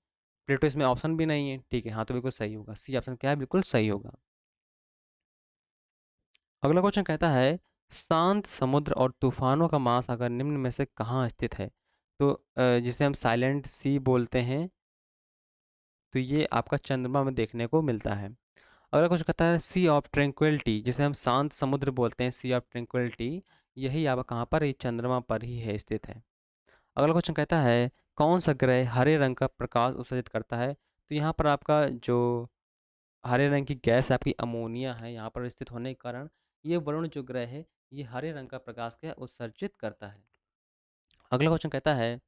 प्लेटो इसमें ऑप्शन भी नहीं है। ठीक है, हाँ तो बिल्कुल सही होगा, सी ऑप्शन क्या है? बिल्कुल सही होगा। अगला क्वेश्चन कहता है शांत समुद्र और तूफानों का महासागर निम्न में से कहाँ स्थित है? तो जिसे हम साइलेंट सी बोलते हैं, तो ये आपका चंद्रमा में देखने को मिलता है। अगला क्वेश्चन कहता है सी ऑफ ट्रैंक्विलिटी, जिसे हम शांत समुद्र बोलते हैं, सी ऑफ ट्रैंक्विलिटी, यही आपका कहाँ पर? ये चंद्रमा पर ही है, स्थित है। अगला क्वेश्चन कहता है कौन सा ग्रह हरे रंग का प्रकाश उत्सर्जित करता है? तो यहाँ पर आपका जो हरे रंग की गैस आपकी अमोनिया है, यहाँ पर स्थित होने के कारण ये वरुण जो ग्रह है ये हरे रंग का प्रकाश क्या उत्सर्जित करता है। अगला क्वेश्चन कहता है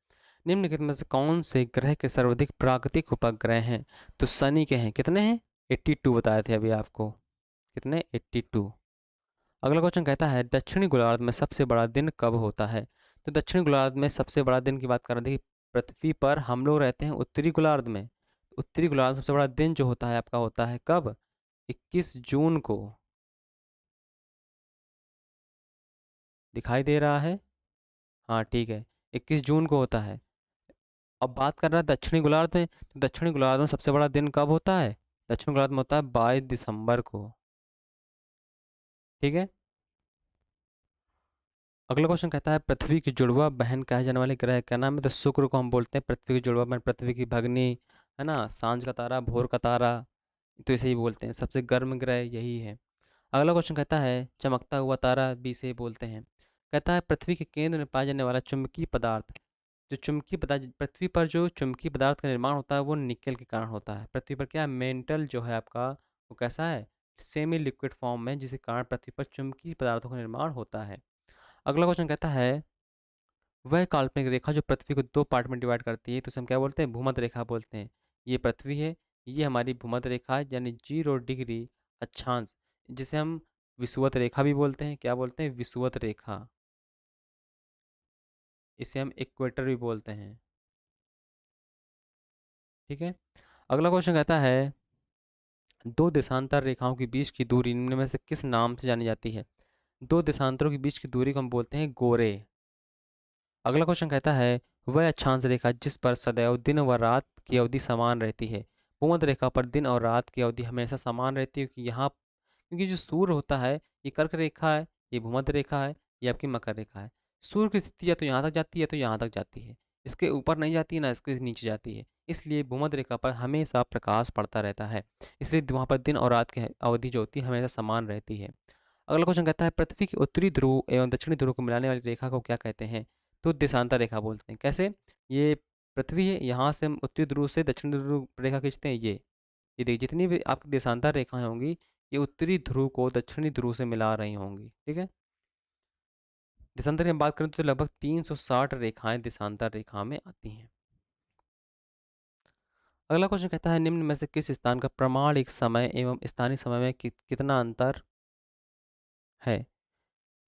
निम्नलिखित में से कौन से ग्रह के सर्वाधिक प्राकृतिक उपग्रह हैं? तो शनि के हैं, कितने हैं? 82 बताए थे अभी आपको, कितने? 82। अगला क्वेश्चन कहता है दक्षिणी गोलार्ध में सबसे बड़ा दिन कब होता है? तो दक्षिणी गोलार्ध में सबसे बड़ा दिन की बात कर रहे थे। पृथ्वी पर हम लोग रहते हैं उत्तरी गोलार्ध में। उत्तरी गोलार्ध में सबसे बड़ा दिन जो होता है आपका होता है कब? 21 जून को। दिखाई दे रहा है? हाँ ठीक है, 21 जून को होता है। अब बात कर रहा है दक्षिणी गोलार्ध में, तो दक्षिणी गोलार्ध में सबसे बड़ा दिन कब होता है? दक्षिणी गोलार्ध में होता है 22 दिसंबर को। ठीक है। अगला क्वेश्चन कहता है पृथ्वी की जुड़वा बहन कहे जाने वाले ग्रह का नाम है? तो शुक्र को हम बोलते हैं पृथ्वी की जुड़वा बहन, पृथ्वी की भगनी, है ना, सांझ का तारा, भोर का तारा, तो इसे ही बोलते हैं। सबसे गर्म ग्रह यही है। अगला क्वेश्चन कहता है चमकता हुआ तारा भी इसे ही बोलते हैं। कहता है पृथ्वी के केंद्र में पाया जाने वाला चुंबकीय पदार्थ, जो चुंबकीय पदार्थ पृथ्वी पर जो चुंबकीय पदार्थ का निर्माण होता है वो निकेल के कारण होता है। पृथ्वी पर क्या मेंटल जो है आपका वो कैसा है? सेमी लिक्विड फॉर्म में, जिसके कारण पृथ्वी पर चुंबकीय पदार्थों का निर्माण होता है। अगला क्वेश्चन कहता है, वह काल्पनिक रेखा जो पृथ्वी को दो पार्ट में डिवाइड करती है, तो उसे हम क्या बोलते हैं? भूमध्य रेखा बोलते हैं। ये पृथ्वी है, ये हमारी भूमध्य रेखा है, यानी 0 डिग्री अक्षांश, जिसे हम विषुवत रेखा भी बोलते हैं। क्या बोलते हैं? विषुवत रेखा। इसे हम इक्वेटर भी बोलते हैं। ठीक है। अगला क्वेश्चन कहता है, दो देशांतर रेखाओं के बीच की दूरी निम्न में से किस नाम से जानी जाती है? दो देशांतरों के बीच की दूरी को हम बोलते हैं गोरे। अगला क्वेश्चन कहता है, वह अक्षांश रेखा जिस पर सदैव दिन व रात की अवधि समान रहती है। भूमध्य रेखा पर दिन और रात की अवधि हमेशा समान रहती है, क्योंकि यहाँ, क्योंकि जो सूर्य होता है, ये कर्क रेखा है, ये भूमध्य रेखा है, ये आपकी मकर रेखा है। सूर्य की स्थिति या तो यहाँ तक जाती है, तो यहाँ तक जाती है। इसके ऊपर नहीं जाती है, ना इसके नीचे जाती है। इसलिए भूमध्य रेखा पर हमेशा प्रकाश पड़ता रहता है। इसलिए वहाँ पर दिन और रात की अवधि जो होती है हमेशा समान रहती है। अगला क्वेश्चन कहता है, पृथ्वी के उत्तरी ध्रुव एवं दक्षिणी ध्रुव को मिलाने वाली रेखा को क्या कहते हैं? तो देशांतर रेखा बोलते हैं। कैसे? ये पृथ्वी है, यहाँ से हम उत्तरी ध्रुव से दक्षिणी ध्रुव रेखा खींचते हैं। ये देखिए, जितनी भी आपकी देशांतर रेखाएं होंगी, ये उत्तरी ध्रुव को दक्षिणी ध्रुव से मिला रही होंगी। ठीक है। देशांतर की हम बात करें तो लगभग 360 रेखाएं देशांतर रेखा में आती हैं। अगला क्वेश्चन कहता है, निम्न में से किस स्थान का प्रमाणिक समय एवं स्थानीय समय में कितना अंतर है?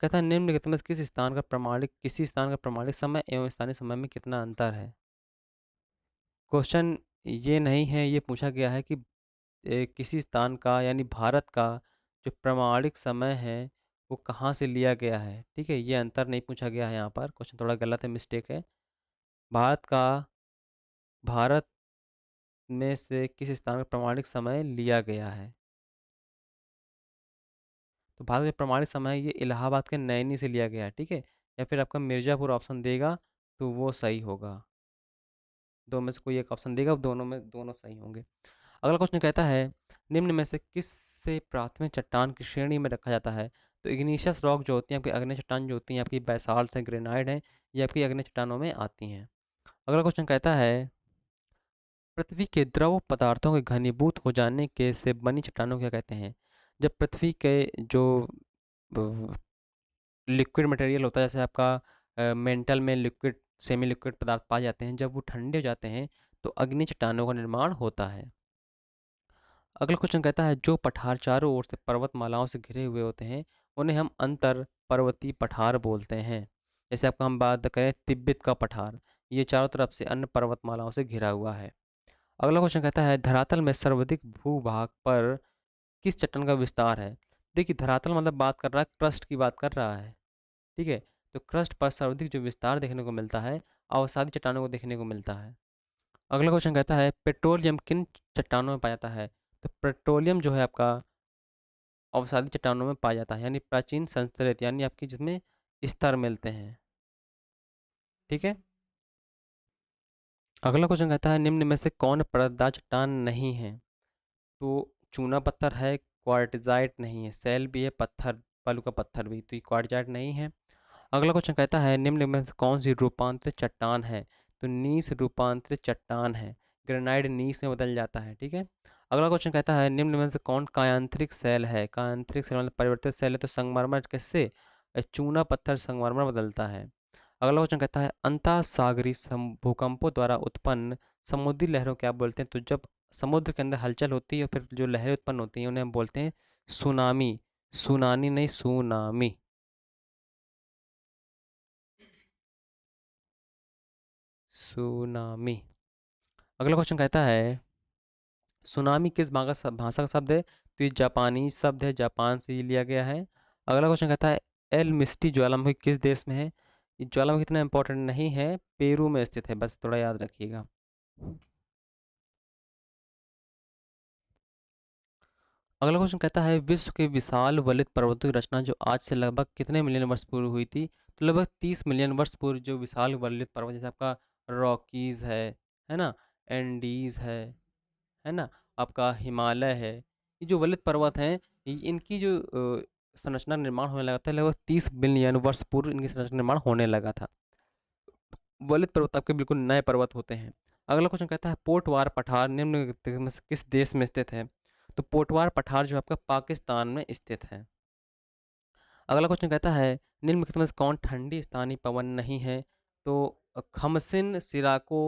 कहता है, निम्नलिखित में से किसी स्थान का प्रमाणिक समय एवं स्थानीय समय में कितना अंतर है? क्वेश्चन ये नहीं है, ये पूछा गया है कि किसी स्थान का, यानी भारत का जो प्रमाणिक समय है वो कहाँ से लिया गया है। ठीक है, ये अंतर नहीं पूछा गया है यहाँ पर। क्वेश्चन थोड़ा गलत है, मिस्टेक है। भारत का, भारत में से किस स्थान का प्रमाणिक समय लिया गया है? तो भारत का प्रमाणिक समय ये इलाहाबाद के नैनी से लिया गया है। ठीक है, या फिर आपका मिर्ज़ापुर ऑप्शन देगा तो वो सही होगा। दो में से कोई एक ऑप्शन देगा, दोनों में दोनों सही होंगे। अगला क्वेश्चन कहता है, निम्न में से किस से प्राथमिक चट्टान की श्रेणी में रखा जाता है? तो इग्निशियस रॉक जो होती हैं, आपकी अग्नि चट्टान जो होती हैं, आपकी बैसाल्ट हैं, ग्रेनाइड हैं, ये आपकी अग्नि चट्टानों में आती हैं। अगला क्वेश्चन कहता है, पृथ्वी के द्रव पदार्थों के घनीभूत हो जाने के से बनी चट्टानों को क्या कहते हैं? जब पृथ्वी के जो लिक्विड मटेरियल होता है, जैसे आपका मेंटल में लिक्विड, सेमी लिक्विड पदार्थ पाए जाते हैं, जब वो ठंडे हो जाते हैं तो अग्नि चट्टानों का निर्माण होता है। अगला क्वेश्चन कहता है, जो पठार चारों ओर से पर्वतमालाओं से घिरे हुए होते हैं, उन्हें हम अंतर पर्वतीय पठार बोलते हैं। जैसे आपका हम बात करें तिब्बत का पठार, ये चारों तरफ से अन्य पर्वतमालाओं से घिरा हुआ है। अगला क्वेश्चन कहता है, धरातल में सर्वाधिक भूभाग पर किस चट्टान का विस्तार है? देखिए, धरातल मतलब बात कर रहा है, क्रस्ट की बात कर रहा है। ठीक है, तो क्रस्ट पर सर्वाधिक जो विस्तार देखने को मिलता है, अवसादी चट्टानों को देखने को मिलता है। अगला क्वेश्चन कहता है, पेट्रोलियम किन चट्टानों में पाया जाता है? तो पेट्रोलियम जो है आपका अवसादी चट्टानों में पाया जाता है, यानी प्राचीन संस्कृत, यानी आपकी जिसमें स्तर मिलते हैं। ठीक है। अगला क्वेश्चन कहता है, निम्न में से कौन परतदार चट्टान नहीं है? तो चूना पत्थर है, क्वार्टजाइट नहीं है, सेल भी है, पत्थर, बालू का पत्थर भी, तो ये क्वार्टजाइट नहीं है। अगला क्वेश्चन कहता है, निम्न में से कौन सी रूपांतरित चट्टान है? तो नीस रूपांतरित चट्टान है, ग्रेनाइट नीस में बदल जाता है। ठीक है। अगला क्वेश्चन कहता है, निम्न में से कौन कायांतरिक सेल है? कायांतरिक सेल मतलब परिवर्तित सेल है, तो संगमरमर किससे? चूना पत्थर संगमरमर बदलता है। अगला क्वेश्चन कहता है, अंतः सागरी भूकंपों द्वारा उत्पन्न समुद्री लहरों क्या बोलते हैं? तो जब समुद्र के अंदर हलचल होती है और फिर जो लहरें उत्पन्न होती हैं, उन्हें हम बोलते हैं सुनामी। सुनानी नहीं, सुनामी। सुनामी। अगला क्वेश्चन कहता है, सुनामी किस भाषा का शब्द है? तो ये जापानी शब्द है, जापान से ये लिया गया है। अगला क्वेश्चन कहता है, एल मिस्टी ज्वालामुखी किस देश में है? ये ज्वालामुखी इतना इंपॉर्टेंट नहीं है, पेरू में स्थित है, बस थोड़ा याद रखिएगा। अगला क्वेश्चन कहता है, विश्व के विशाल वलित पर्वतों की रचना जो आज से लगभग कितने मिलियन वर्ष पूर्व हुई थी? तो लगभग 30 मिलियन वर्ष पूर्व जो विशाल वलित पर्वत, जैसे आपका रॉकीज है ना, एंडीज है ना, आपका हिमालय है, ये जो वलित पर्वत हैं, इनकी जो संरचना निर्माण होने लगा था, लगभग 30 मिलियन वर्ष पूर्व इनकी संरचना निर्माण होने लगा था। वलित पर्वत आपके बिल्कुल नए पर्वत होते हैं। अगला क्वेश्चन कहता है, पोर्टवार पठार निम्न में से किस देश में स्थित है? तो पोटवार पठार जो आपका पाकिस्तान में स्थित है। अगला क्वेश्चन कहता है निम्नलिखित में से कौन ठंडी स्थानीय पवन नहीं है? तो खमसिन, सिराको,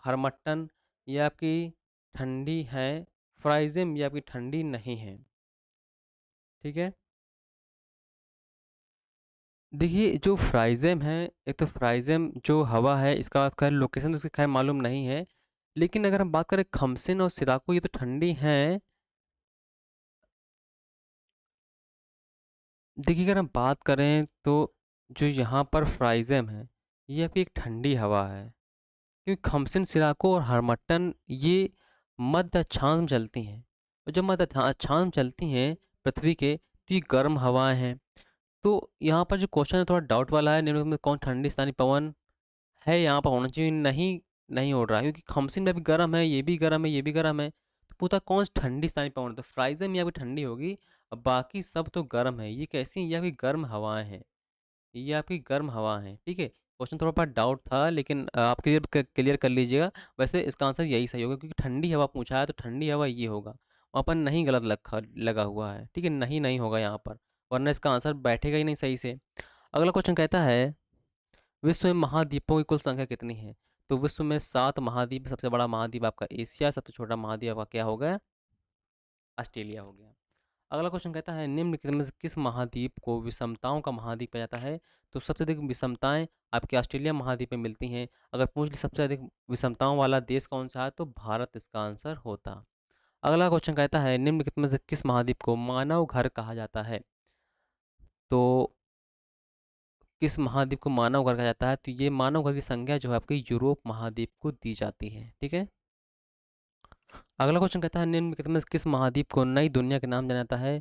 हरमट्टन, ये आपकी ठंडी है। फ्राइजिम ये आपकी ठंडी नहीं है। ठीक है। देखिए जो फ्राइज़ेम है, एक तो फ्राइज़ेम जो हवा है इसका खैर लोकेशन तो उसकी खैर मालूम नहीं है। लेकिन अगर हम बात करें खमसिन और सिराको ये तो ठंडी हैं। देखिए अगर हम बात करें तो जो यहाँ पर फ्राइज़ेम है ये आपकी एक ठंडी हवा है। क्योंकि खमसिन, सिराको और हरमट्टन ये मध्य अक्षांश में चलती हैं। और जब मध्य अक्षांश में चलती हैं पृथ्वी के तो ये गर्म हवाएँ हैं। तो यहाँ पर जो क्वेश्चन है थोड़ा डाउट वाला है, निम्नलिखित में कौन ठंडी स्थानीय पवन है यहाँ पर होना चाहिए, नहीं, नहीं उड़ रहा है क्योंकि खमसिन में भी गर्म है, ये भी गर्म है, ये भी गर्म है। तो पूछा कौन सी ठंडी स्थानीय पवन है? तो फ्राइज़म यहाँ पे ठंडी होगी, और बाकी सब तो गर्म है। ये कैसी हैं? ये आपकी गर्म हवाएँ हैं। ये आपकी गर्म हवा है, ठीक है। क्वेश्चन थोड़ा बहुत डाउट था लेकिन आप क्लियर कर लीजिएगा। वैसे इसका आंसर यही सही होगा क्योंकि ठंडी हवा पूछा है तो ठंडी हवा ये होगा। वहाँ पर नहीं गलत लगा हुआ है, ठीक है, नहीं नहीं होगा यहाँ पर, वरना इसका आंसर बैठेगा ही नहीं सही से। अगला क्वेश्चन कहता है विश्व में महाद्वीपों की कुल संख्या कितनी है? तो विश्व में 7 महाद्वीप, सबसे बड़ा महाद्वीप आपका एशिया, सबसे छोटा महाद्वीप आपका क्या हो गया? ऑस्ट्रेलिया हो गया। अगला क्वेश्चन कहता है निम्नलिखित में से किस महाद्वीप को विषमताओं का महाद्वीप कहा जाता है? तो सबसे अधिक विषमताएं आपके ऑस्ट्रेलिया महाद्वीप में मिलती हैं। अगर पूछ ले सबसे अधिक विषमताओं वाला देश कौन सा है तो भारत इसका आंसर होता। अगला क्वेश्चन कहता है निम्नलिखित में से किस महाद्वीप को मानव घर कहा जाता है? तो किस महाद्वीप को मानव घर कहा जाता है? तो ये मानव घर की संज्ञा जो है आपके यूरोप महाद्वीप को दी जाती है, ठीक है। अगला क्वेश्चन कहता है निम्नलिखित में से किस महाद्वीप को नई दुनिया के नाम जाना जाता है?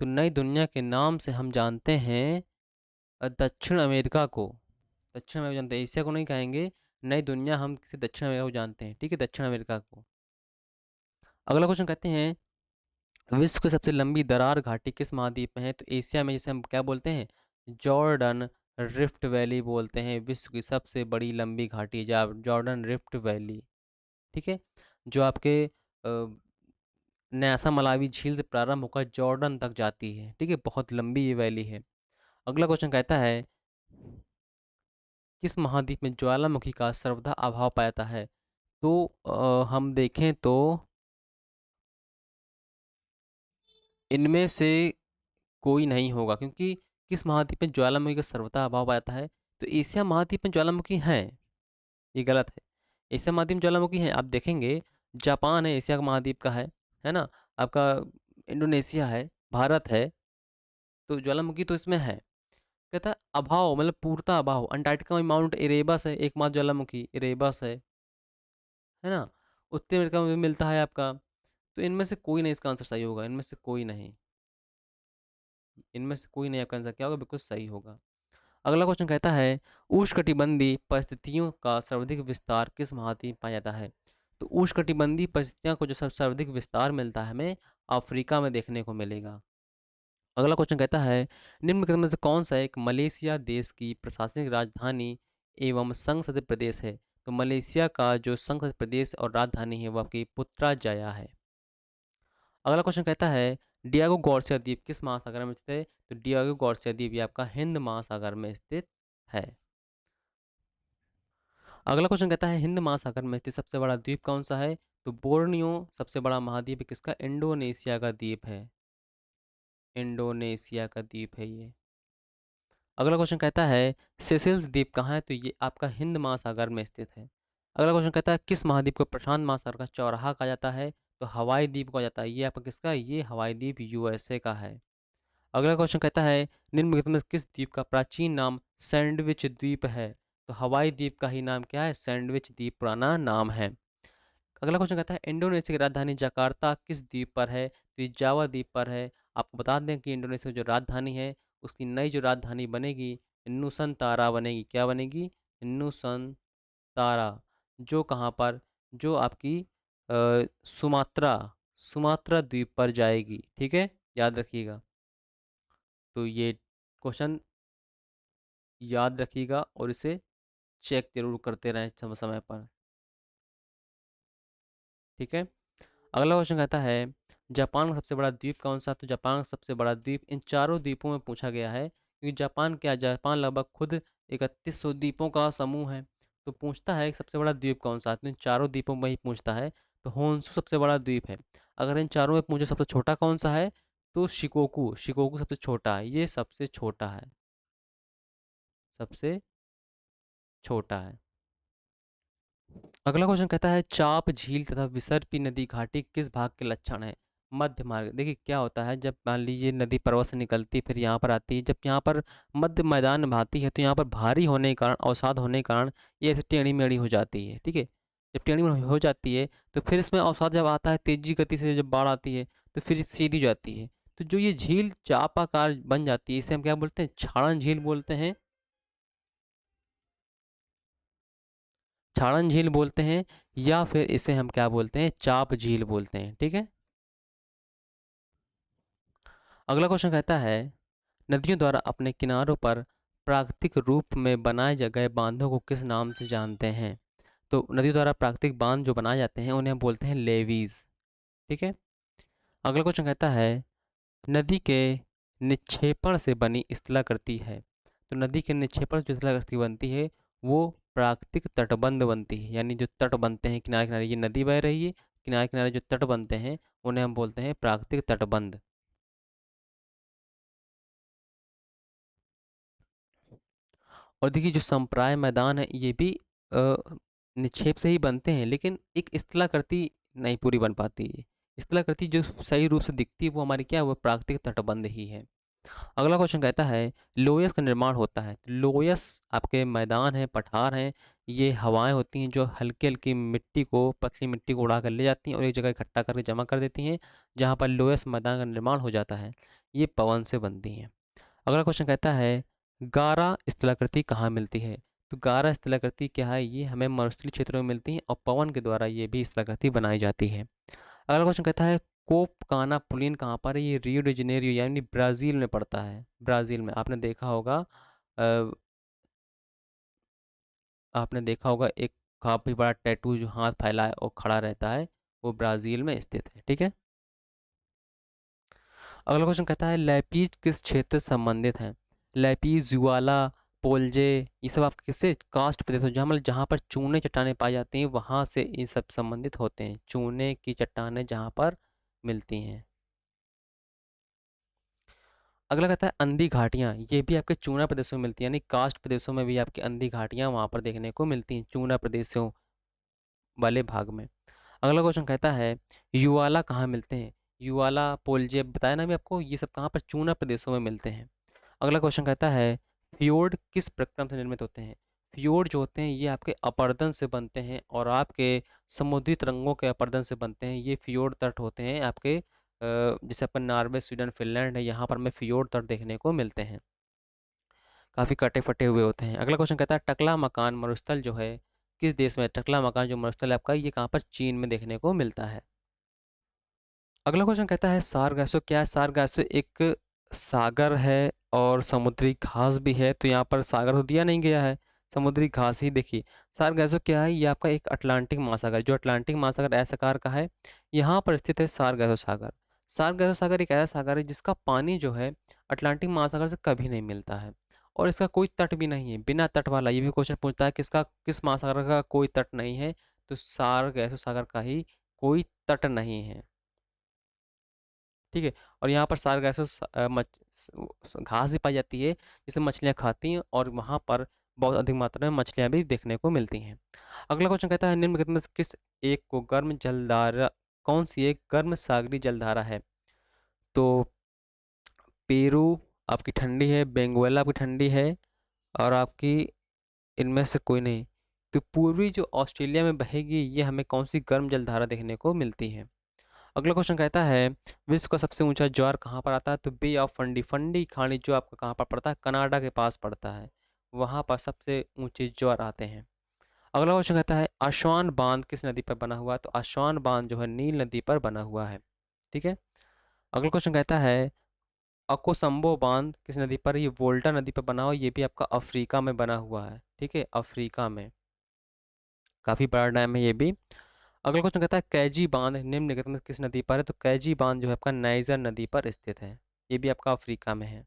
तो नई दुनिया के नाम से हम जानते हैं दक्षिण अमेरिका को। दक्षिण अमेरिका जानते हैं, एशिया को नहीं कहेंगे। नई दुनिया हम किसी दक्षिण अमेरिका को जानते हैं, ठीक है, दक्षिण अमेरिका को। अगला क्वेश्चन कहते हैं विश्व की सबसे लंबी दरार घाटी किस महाद्वीप में है? तो एशिया में जिसे हम क्या बोलते हैं? जॉर्डन रिफ्ट वैली बोलते हैं। विश्व की सबसे बड़ी लंबी घाटी जॉर्डन रिफ्ट वैली, ठीक है, जो आपके न्यासा मलावी झील से प्रारंभ होकर जॉर्डन तक जाती है, ठीक है, बहुत लंबी ये वैली है। अगला क्वेश्चन कहता है किस महाद्वीप में ज्वालामुखी का सर्वदा अभाव पाया जाता है? तो हम देखें तो इनमें से कोई नहीं होगा क्योंकि किस महाद्वीप में ज्वालामुखी का सर्वदा अभाव पाया जाता है? तो एशिया महाद्वीप में ज्वालामुखी हैं, ये गलत है। एशिया महाद्वीप में ज्वालामुखी हैं, आप देखेंगे जापान है एशिया का महाद्वीप का है ना, आपका इंडोनेशिया है, भारत है, तो ज्वालामुखी तो इसमें है। कहता है अभाव मतलब पूर्णतः अभाव, अंटार्कटिका में माउंट इरेबस है एकमात्र ज्वालामुखी, इरेबस है ना, उत्तर अमेरिका में भी मिलता है आपका। तो इनमें से कोई नहीं इसका आंसर सही होगा, इनमें से कोई नहीं, इनमें से कोई नहीं आपका आंसर क्या होगा, बिल्कुल सही होगा। अगला क्वेश्चन कहता है उष्णकटिबंधीय परिस्थितियों का सर्वाधिक विस्तार किस महाद्वीप में पाया जाता है? तो उष्णकटिबंधीय परिस्थितियों को जो सर्वाधिक विस्तार मिलता है हमें अफ्रीका में देखने को मिलेगा। अगला क्वेश्चन कहता है निम्नलिखित में से कौन सा एक मलेशिया देश की प्रशासनिक राजधानी एवं संघ शासित प्रदेश है? तो मलेशिया का जो संघ शासित प्रदेश और राजधानी है वो आपकी पुत्राजया है। अगला क्वेश्चन कहता है डियागो गॉर्सिया द्वीप किस महासागर में स्थित है? तो डियागो गॉर्सिया द्वीप ये आपका हिंद महासागर में स्थित है। अगला क्वेश्चन कहता है हिंद महासागर में स्थित सबसे बड़ा द्वीप कौन सा है? तो बोर्नियो सबसे बड़ा महाद्वीप है किसका? इंडोनेशिया का द्वीप है, इंडोनेशिया का द्वीप है ये। अगला क्वेश्चन कहता है सेशेल्स द्वीप कहाँ है? तो ये आपका हिंद महासागर में स्थित है। अगला क्वेश्चन कहता है किस महाद्वीप को प्रशांत महासागर का चौराहा कहा जाता है? तो हवाई द्वीप कहा जाता है। ये आपका किसका है? ये हवाई द्वीप यूएसए का है। अगला क्वेश्चन कहता है निम्नलिखित में किस द्वीप का प्राचीन नाम सैंडविच द्वीप है? तो हवाई द्वीप का ही नाम क्या है? सैंडविच द्वीप पुराना नाम है। अगला क्वेश्चन कहता है इंडोनेशिया की राजधानी जकार्ता किस द्वीप पर है? तो ये जावा द्वीप पर है। आपको बता दें कि इंडोनेशिया की जो राजधानी है उसकी नई जो राजधानी बनेगी नुसंतारा बनेगी। क्या बनेगी? नुसंतारा। जो कहाँ पर? जो आपकी सुमात्रा, सुमात्रा द्वीप पर जाएगी, ठीक है, याद रखिएगा। तो ये क्वेश्चन याद रखिएगा और इसे चेक जरूर करते रहें समय समय पर, ठीक है। अगला क्वेश्चन कहता है जापान का सबसे बड़ा द्वीप कौन सा? तो जापान का सबसे बड़ा द्वीप इन चारों द्वीपों में पूछा गया है, क्योंकि जापान लगभग खुद 3100 द्वीपों का समूह है। तो पूछता है कि सबसे बड़ा द्वीप कौन सा? तो इन चारों द्वीपों में ही पूछता है। तो होन्शु सबसे बड़ा द्वीप है। अगर इन चारों में पूछे सबसे छोटा कौन सा है, तो शिकोकू शिकोकू सबसे छोटा है, ये सबसे छोटा है, सबसे छोटा है। अगला क्वेश्चन कहता है चाप झील तथा विसर्पी नदी घाटी किस भाग के लक्षण है? मध्य मार्ग। देखिए क्या होता है, जब मान लीजिए नदी पर्वत से निकलती फिर यहाँ पर आती है, जब यहाँ पर मध्य मैदान में बहती है तो यहाँ पर भारी होने के कारण, अवसाद होने के कारण ये ऐसे टेढ़ी मेढ़ी हो जाती है। ठीक है, जब टेढ़ी मेढ़ी हो जाती है तो फिर इसमें अवसाद जब आता है तेजी गति से, जब बाढ़ आती है तो फिर सीधी हो जाती है। तो जो ये झील चापाकार बन जाती है इसे हम क्या बोलते हैं? छाड़न झील बोलते हैं, छाड़न झील बोलते हैं, या फिर इसे हम क्या बोलते हैं? चाप झील बोलते हैं। ठीक है। अगला क्वेश्चन कहता है नदियों द्वारा अपने किनारों पर प्राकृतिक रूप में बनाए गए बांधों को किस नाम से जानते हैं? तो नदियों द्वारा प्राकृतिक बांध जो बनाए जाते हैं उन्हें हम बोलते हैं लेवीज। ठीक है। अगला क्वेश्चन कहता है नदी के निक्षेपण से बनी स्थलाकृति है। तो नदी के निक्षेपण से जो स्थलाकृति बनती है वो प्राकृतिक तटबंध बनती है, यानी जो तट बनते हैं किनारे किनारे, ये नदी बह रही है, किनारे किनारे जो तट बनते हैं उन्हें हम बोलते हैं प्राकृतिक तटबंध। और देखिए जो संप्राय मैदान है ये भी अ, निक्षेप से ही बनते हैं, लेकिन एक स्थलाकृति नहीं पूरी बन पाती है। स्थलाकृति जो सही रूप से दिखती है वो हमारी क्या है? वो प्राकृतिक तटबंध ही है। अगला क्वेश्चन कहता है लोयस का निर्माण होता है। तो लोयस आपके मैदान हैं, पठार हैं, ये हवाएं होती हैं जो हल्की हल्की मिट्टी को, पतली मिट्टी को उड़ा कर ले जाती हैं और एक जगह इकट्ठा करके जमा कर देती हैं, जहाँ पर लोयस मैदान का निर्माण हो जाता है। ये पवन से बनती हैं। अगला क्वेश्चन कहता है गारा स्थलाकृति कहाँ मिलती है? तो गारा स्थलाकृति क्या है? ये हमें मरुस्थलीय क्षेत्रों में मिलती है और पवन के द्वारा ये भी स्थलाकृति बनाई जाती है। अगला क्वेश्चन कहता है कोप काना पुलिन कहाँ पर है? ये रियो डी जेनेरियो यानी ब्राज़ील में पड़ता है। ब्राज़ील में आपने देखा होगा, आपने देखा होगा एक काफ़ी बड़ा टैटू जो हाथ फैलाए और खड़ा रहता है, वो ब्राज़ील में स्थित है। ठीक है। अगला क्वेश्चन कहता है लैपीज किस क्षेत्र से संबंधित हैं? लैपीज, ज्वाला, पोलजे, ये सब आपके किससे? कास्ट प्रदेश जहाँ मतलब जहाँ पर चूने चट्टानें पाई जाती हैं वहाँ से ये सब संबंधित होते हैं। चूने की चट्टानें जहाँ पर मिलती हैं। अगला कहता है अंधी घाटियाँ, ये भी आपके चूना प्रदेशों में मिलती हैं, यानी कास्ट प्रदेशों में भी आपकी अंधी घाटियाँ वहाँ पर देखने को मिलती हैं, चूना प्रदेशों वाले भाग में। अगला क्वेश्चन कहता है युवाला कहाँ मिलते हैं? युवाला, पोलजे बताया ना अभी आपको, ये सब कहाँ पर? चूना प्रदेशों में मिलते हैं। अगला क्वेश्चन कहता है फ्योर्ड किस प्रक्रम से निर्मित होते हैं? फ्योर्ड जो होते हैं ये आपके अपरदन से बनते हैं और आपके समुद्री तरंगों के अपरदन से बनते हैं। ये फ्योर्ड तट होते हैं आपके जैसे आपका नॉर्वे, स्वीडन, फिनलैंड है, यहाँ पर हमें फ्योर्ड तट देखने को मिलते हैं, काफ़ी कटे फटे हुए होते हैं। अगला क्वेश्चन कहता है टकला मकान मरुस्थल जो है किस देश में? टकला मकान जो मरुस्थल है आपका, ये कहाँ पर? चीन में देखने को मिलता है। अगला क्वेश्चन कहता है सारगासो क्या है? सारगासो एक सागर है और समुद्री घास भी है। तो यहाँ पर सागर तो दिया नहीं गया है, समुद्री घास ही देखिए। सारगासो क्या है? ये आपका एक अटलांटिक महासागर, जो अटलांटिक महासागर ऐसा आकार का है, यहाँ पर स्थित है सारगासो सागर। सारगासो सागर एक ऐसा सागर है जिसका पानी जो है अटलांटिक महासागर से कभी नहीं मिलता है और इसका कोई तट भी नहीं है, बिना तट वाला। ये भी क्वेश्चन पूछता है किसका, किस महासागर का कोई तट नहीं है? तो सारगासो सागर का ही कोई तट नहीं है। ठीक है। और यहाँ पर सारगासो घास भी पाई जाती है जिसे मछलियाँ खाती हैं और वहाँ पर बहुत अधिक मात्रा में मछलियाँ भी देखने को मिलती हैं। अगला क्वेश्चन कहता है निम्नलिखित में से किस एक को गर्म जलधारा, कौन सी एक गर्म सागरी जलधारा है? तो पेरू आपकी ठंडी है, बेंगुएला आपकी ठंडी है और आपकी इनमें से कोई नहीं। तो पूर्वी जो ऑस्ट्रेलिया में बहेगी ये हमें कौन सी गर्म जलधारा देखने को मिलती है? अगला क्वेश्चन कहता है विश्व का सबसे ऊंचा ज्वार कहाँ पर आता है? तो बे ऑफ फंडी, फंडी खाड़ी जो आपका कहाँ पर पड़ता है? कनाडा के पास पड़ता है, वहाँ पर सबसे ऊंचे ज्वार आते हैं। अगला क्वेश्चन कहता है आसवान बांध किस नदी पर बना हुआ है? तो आसवान बांध जो है नील नदी पर बना हुआ है। ठीक है। अगला क्वेश्चन कहता है अकोसंबो बांध किस नदी पर? ये वोल्टा नदी पर बना हुआ, ये भी आपका अफ्रीका में बना हुआ है। ठीक है, अफ्रीका में काफ़ी बड़ा डैम है ये भी। अगला क्वेश्चन कहता है कैजी बांध निम्नलिखित में किस नदी पर है? तो कैजी बांध जो है आपका नाइजर नदी पर स्थित है, ये भी आपका अफ्रीका में है।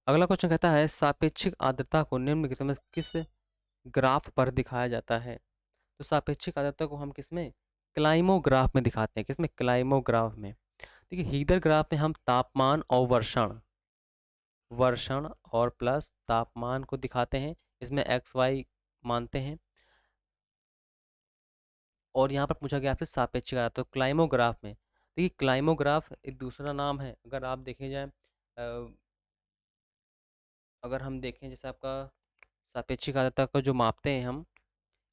अगला क्वेश्चन कहता है सापेक्षिक आर्द्रता को निम्नलिखित में किस ग्राफ पर दिखाया जाता है? तो सापेक्षिक आर्द्रता को हम किस में, क्लाइमोग्राफ में दिखाते हैं। किसमें? क्लाइमोग्राफ में। देखिए हीदर ग्राफ में हम तापमान और वर्षण वर्षण और प्लस तापमान को दिखाते हैं, इसमें एक्स वाई मानते हैं। और यहाँ पर पूछा गया आपसे सापेक्षिक आया तो क्लाइमोग्राफ में, देखिए क्लाइमोग्राफ एक दूसरा नाम है। अगर आप देखे जाए अगर हम देखें जैसे आपका सापेक्षिक आर्द्रता को जो मापते हैं हम,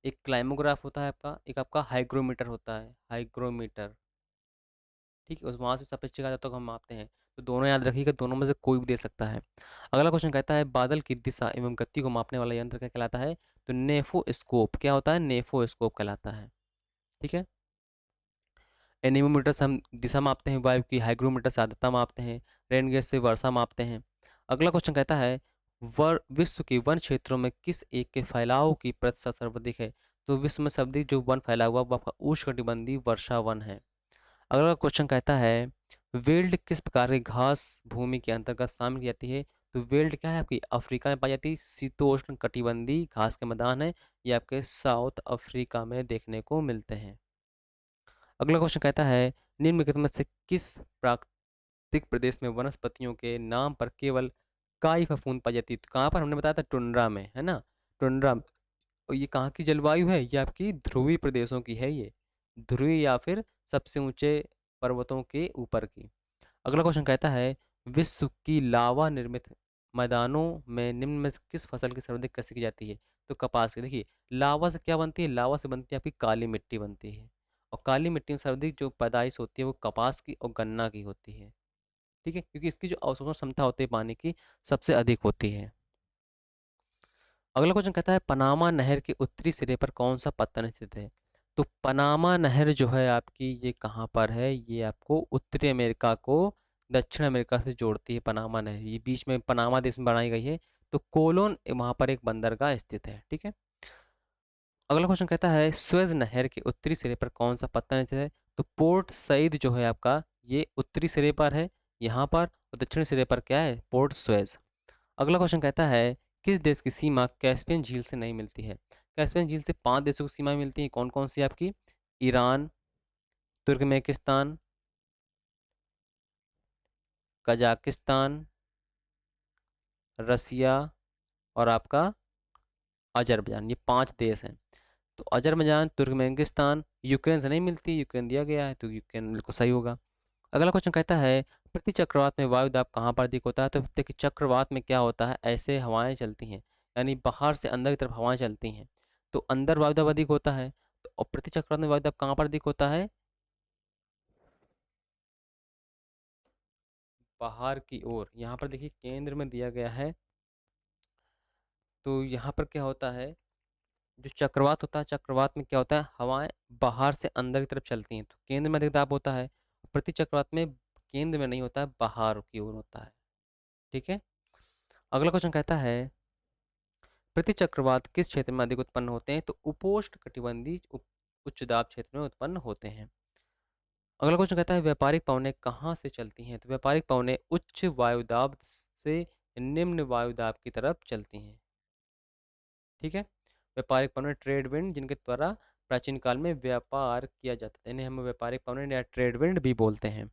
एक क्लाइमोग्राफ होता है आपका, एक आपका हाइग्रोमीटर होता है, हाइग्रोमीटर। ठीक है, उस वहाँ से सापेक्षिक आर्द्रता को हम मापते हैं। तो दोनों याद रखिएगा, दोनों में से कोई भी दे सकता है। अगला क्वेश्चन कहता है बादल की दिशा एवं गति को मापने वाला यंत्र क्या कहलाता है? तो नेफोस्कोप। क्या होता है? नेफोस्कोप कहलाता है। ठीक है, एनीमोमीटर से हम दिशा मापते हैं वायु की, हाइग्रोमीटर से आर्द्रता मापते हैं, रेन गैस से वर्षा मापते हैं। अगला क्वेश्चन कहता है विश्व के वन क्षेत्रों में किस एक के फैलाव की प्रतिशत सर्वाधिक है? तो विश्व में सर्वाधिक जो वन फैला हुआ वो आपका उष्णकटिबंधीय वर्षा वन है। अगला क्वेश्चन कहता है वेल्ड किस प्रकार की घास भूमि के अंतर्गत शामिल की जाती है? तो वेल्ड क्या है आपकी, अफ्रीका में पाई जाती है शीतोष्ण कटिबंधीय घास के मैदान है, ये आपके साउथ अफ्रीका में देखने को मिलते हैं। अगला क्वेश्चन कहता है निम्नलिखित में से किस प्राकृतिक प्रदेश में वनस्पतियों के नाम पर केवल काई फफूंद पाई जाती है? तो कहाँ पर? हमने बताया था टुंड्रा में, है ना, टुंड्रा। और ये कहाँ की जलवायु है? ये आपकी ध्रुवीय प्रदेशों की है, ये ध्रुवीय या फिर सबसे ऊंचे पर्वतों के ऊपर की। अगला क्वेश्चन कहता है विश्व की लावा निर्मित मैदानों में निम्न में से किस फसल की सर्वाधिक कृषि की जाती है? तो कपास की। देखिए लावा से क्या बनती है? लावा से बनती है आपकी काली मिट्टी बनती है, और काली मिट्टी में सर्वाधिक जो पैदाइश होती है वो कपास की और गन्ना की होती है। ठीक है, क्योंकि इसकी जो अवशोषण क्षमता होती है पानी की सबसे अधिक होती है। अगला क्वेश्चन कहता है पनामा नहर के उत्तरी सिरे पर कौन सा पत्तन स्थित है? तो पनामा नहर जो है आपकी ये कहाँ पर है? ये आपको उत्तरी अमेरिका को दक्षिण अमेरिका से जोड़ती है पनामा नहर, ये बीच में पनामा देश में बनाई गई है। तो कोलोन वहाँ पर एक बंदरगाह स्थित है। ठीक है, अगला क्वेश्चन कहता है स्वेज नहर के उत्तरी सिरे पर कौन सा पत्तन स्थित है? तो पोर्ट सईद जो है आपका ये उत्तरी सिरे पर है यहाँ पर, और दक्षिणी सिरे पर क्या है? Port Suez. अगला क्वेश्चन कहता है किस देश की सीमा कैस्पियन झील से नहीं मिलती है? कैस्पियन झील से 5 देशों की सीमा मिलती है, कौन कौन सी आपकी? ईरान, तुर्कमेनिस्तान, कजाकिस्तान, रसिया और आपका अजरबैजान, ये 5 देश हैं। तो अजरबैजान, तुर्कमेनिस्तान, यूक्रेन से नहीं मिलती, यूक्रेन दिया गया है तो यूक्रेन बिल्कुल सही होगा। अगला क्वेश्चन कहता है प्रति चक्रवात में वायु दाब कहाँ पर अधिक होता है? तो देखिए चक्रवात में क्या होता है, ऐसे हवाएं चलती हैं, यानी बाहर से अंदर की तरफ हवाएं चलती हैं, तो अंदर वायु दाब अधिक होता है। तो और प्रति चक्रवात में वायु दाब कहाँ पर अधिक होता है? बाहर की ओर। यहाँ पर देखिए केंद्र में दिया गया है। तो यहाँ पर क्या होता है, जो चक्रवात होता है, चक्रवात में क्या होता है, हवाएं बाहर से अंदर की तरफ चलती हैं, तो केंद्र में अधिक दाब होता है। प्रति चक्रवात में केंद्र में नहीं होता है, बाहर की ओर होता है। ठीक है, अगला क्वेश्चन कहता है प्रति चक्रवात किस क्षेत्र में अधिक उत्पन्न होते हैं? तो उपोष्ण कटिबंधीय उच्च दाब क्षेत्र में उत्पन्न होते हैं। अगला क्वेश्चन कहता है व्यापारिक पवनें कहाँ से चलती हैं? तो व्यापारिक पवनें उच्च वायुदाब से निम्न वायुदाब की तरफ चलती हैं। ठीक है, व्यापारिक पवनें ट्रेड विंड जिनके द्वारा प्राचीन काल में व्यापार किया जाता था, इन्हें हम व्यापारिक पवनें या ट्रेड विंड भी बोलते हैं।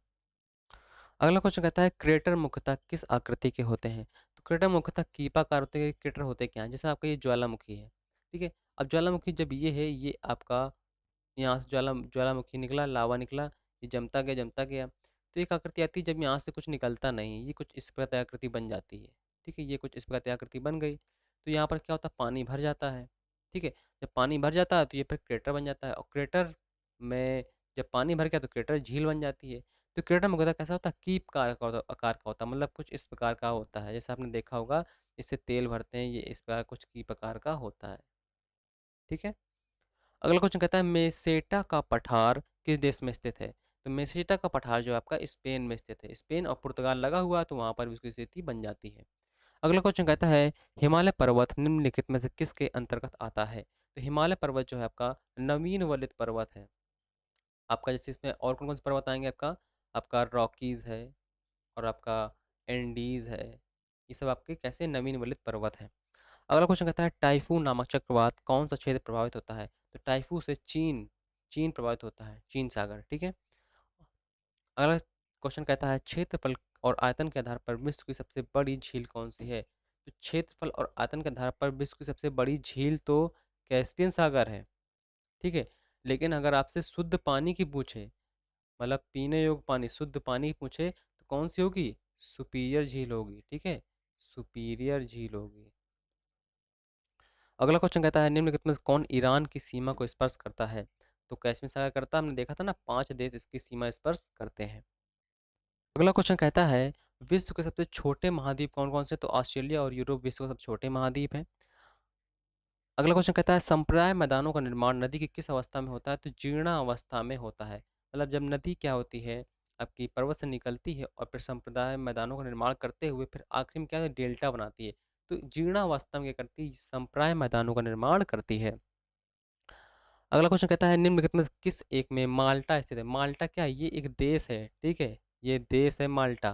अगला क्वेश्चन कहता है क्रेटर मुख्यतः किस आकृति के होते हैं? तो क्रेटर मुख्यतः कीपाकार होते हैं। क्रेटर होते क्या हैं? जैसे आपका ये ज्वालामुखी है, ठीक है, अब ज्वालामुखी जब ये है, ये आपका यहाँ से ज्वालामुखी निकला, लावा निकला, ये जमता गया जमता गया, तो एक आकृति आती है जब यहाँ से कुछ निकलता नहीं, ये कुछ इस प्रकार आकृति बन जाती है। ठीक है, ये कुछ इस प्रकार आकृति बन गई, तो यहाँ पर क्या होता है, पानी भर जाता है। ठीक है, जब पानी भर जाता है तो ये फिर क्रेटर बन जाता है, और क्रेटर में जब पानी भर गया तो क्रेटर झील बन जाती है। तो क्रेटर मुख्यतः कैसा होता है, कीप का आकार का होता है, मतलब कुछ इस प्रकार का होता है, जैसे आपने देखा होगा इससे तेल भरते हैं, ये इस प्रकार कुछ कीप आकार का होता है। ठीक है, अगला क्वेश्चन कहता है मेसेटा का पठार किस देश में स्थित है? तो मेसेटा का पठार जो है आपका स्पेन में स्थित है, स्पेन और पुर्तगाल लगा हुआ है तो वहाँ पर भी उसकी स्थिति बन जाती है। अगला क्वेश्चन कहता है हिमालय पर्वत निम्नलिखित में से किसके अंतर्गत आता है? तो हिमालय पर्वत जो है आपका नवीन वलित पर्वत है। आपका जैसे इसमें और कौन-कौन से पर्वत आएँगे आपका? आपका रॉकीज़ है और आपका एंडीज़ है। ये सब आपके कैसे नवीन वलित पर्वत हैं। अगला क्वेश्चन कहता है टाइफून नामक चक्रवात कौन सा क्षेत्र प्रभावित होता है? तो टाइफून से चीन प्रभावित होता है, चीन सागर, ठीक है। अगला क्वेश्चन कहता है क्षेत्रफल और आयतन के आधार पर विश्व की सबसे बड़ी झील कौन सी है? तो क्षेत्रफल और आयतन के आधार पर विश्व की सबसे बड़ी झील तो कैस्पियन सागर है, ठीक है। लेकिन अगर आपसे शुद्ध पानी की पूछे, मतलब पीने योग्य पानी, शुद्ध पानी की पूछे तो कौन सी होगी? सुपीरियर झील होगी, ठीक है। सुपीरियर झील होगी। अगला क्वेश्चन कहता है निम्नलिखित में से कौन ईरान की सीमा को स्पर्श करता है? तो कैश्मीर सागर करता, हमने देखा था ना, 5 देश इसकी सीमा स्पर्श करते हैं। अगला क्वेश्चन कहता है विश्व के सबसे छोटे महाद्वीप कौन कौन से? तो ऑस्ट्रेलिया और यूरोप विश्व के सबसे छोटे महाद्वीप हैं। अगला क्वेश्चन कहता है संप्रदाय मैदानों का निर्माण नदी की किस अवस्था में होता है? तो जीर्ण अवस्था में होता है। मतलब जब नदी क्या होती है, आपकी पर्वत से निकलती है और फिर संप्रदाय मैदानों का निर्माण करते हुए फिर आखिर में क्या है, डेल्टा बनाती है। तो जीर्ण अवस्था में क्या करती है, संप्राय मैदानों का निर्माण करती है। अगला क्वेश्चन कहता है निम्नलिखित में से किस एक में माल्टा स्थित है? माल्टा क्या है? ये एक देश है, ठीक है। ये देश है माल्टा।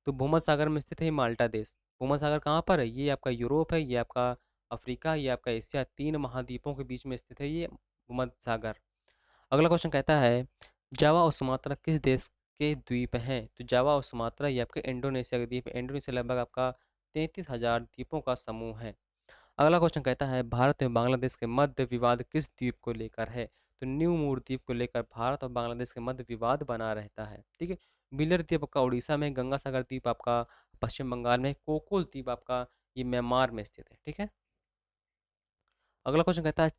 तो भूमध्य सागर में स्थित है ये माल्टा देश। भूमध्य सागर कहाँ पर है? ये आपका यूरोप है, ये आपका अफ्रीका, ये आपका एशिया, 3 महाद्वीपों के बीच में स्थित है ये भूमध्य सागर। अगला क्वेश्चन कहता है जावा और सुमात्रा किस देश के द्वीप हैं? तो जावा और सुमात्रा ये आपके इंडोनेशिया के द्वीप है। इंडोनेशिया लगभग आपका 33,000 द्वीपों का समूह है। अगला क्वेश्चन कहता है भारत एवं बांग्लादेश के मध्य विवाद किस द्वीप को लेकर है? तो न्यू मूर द्वीप को लेकर भारत और बांग्लादेश के मध्य विवाद बना रहता है, ठीक है। बिलर द्वीप आपका उड़ीसा में, गंगा सागर द्वीप आपका पश्चिम बंगाल में, कोकोस द्वीप आपका ये म्यांमार में स्थित है, ठीक है। अगला क्वेश्चन कहता है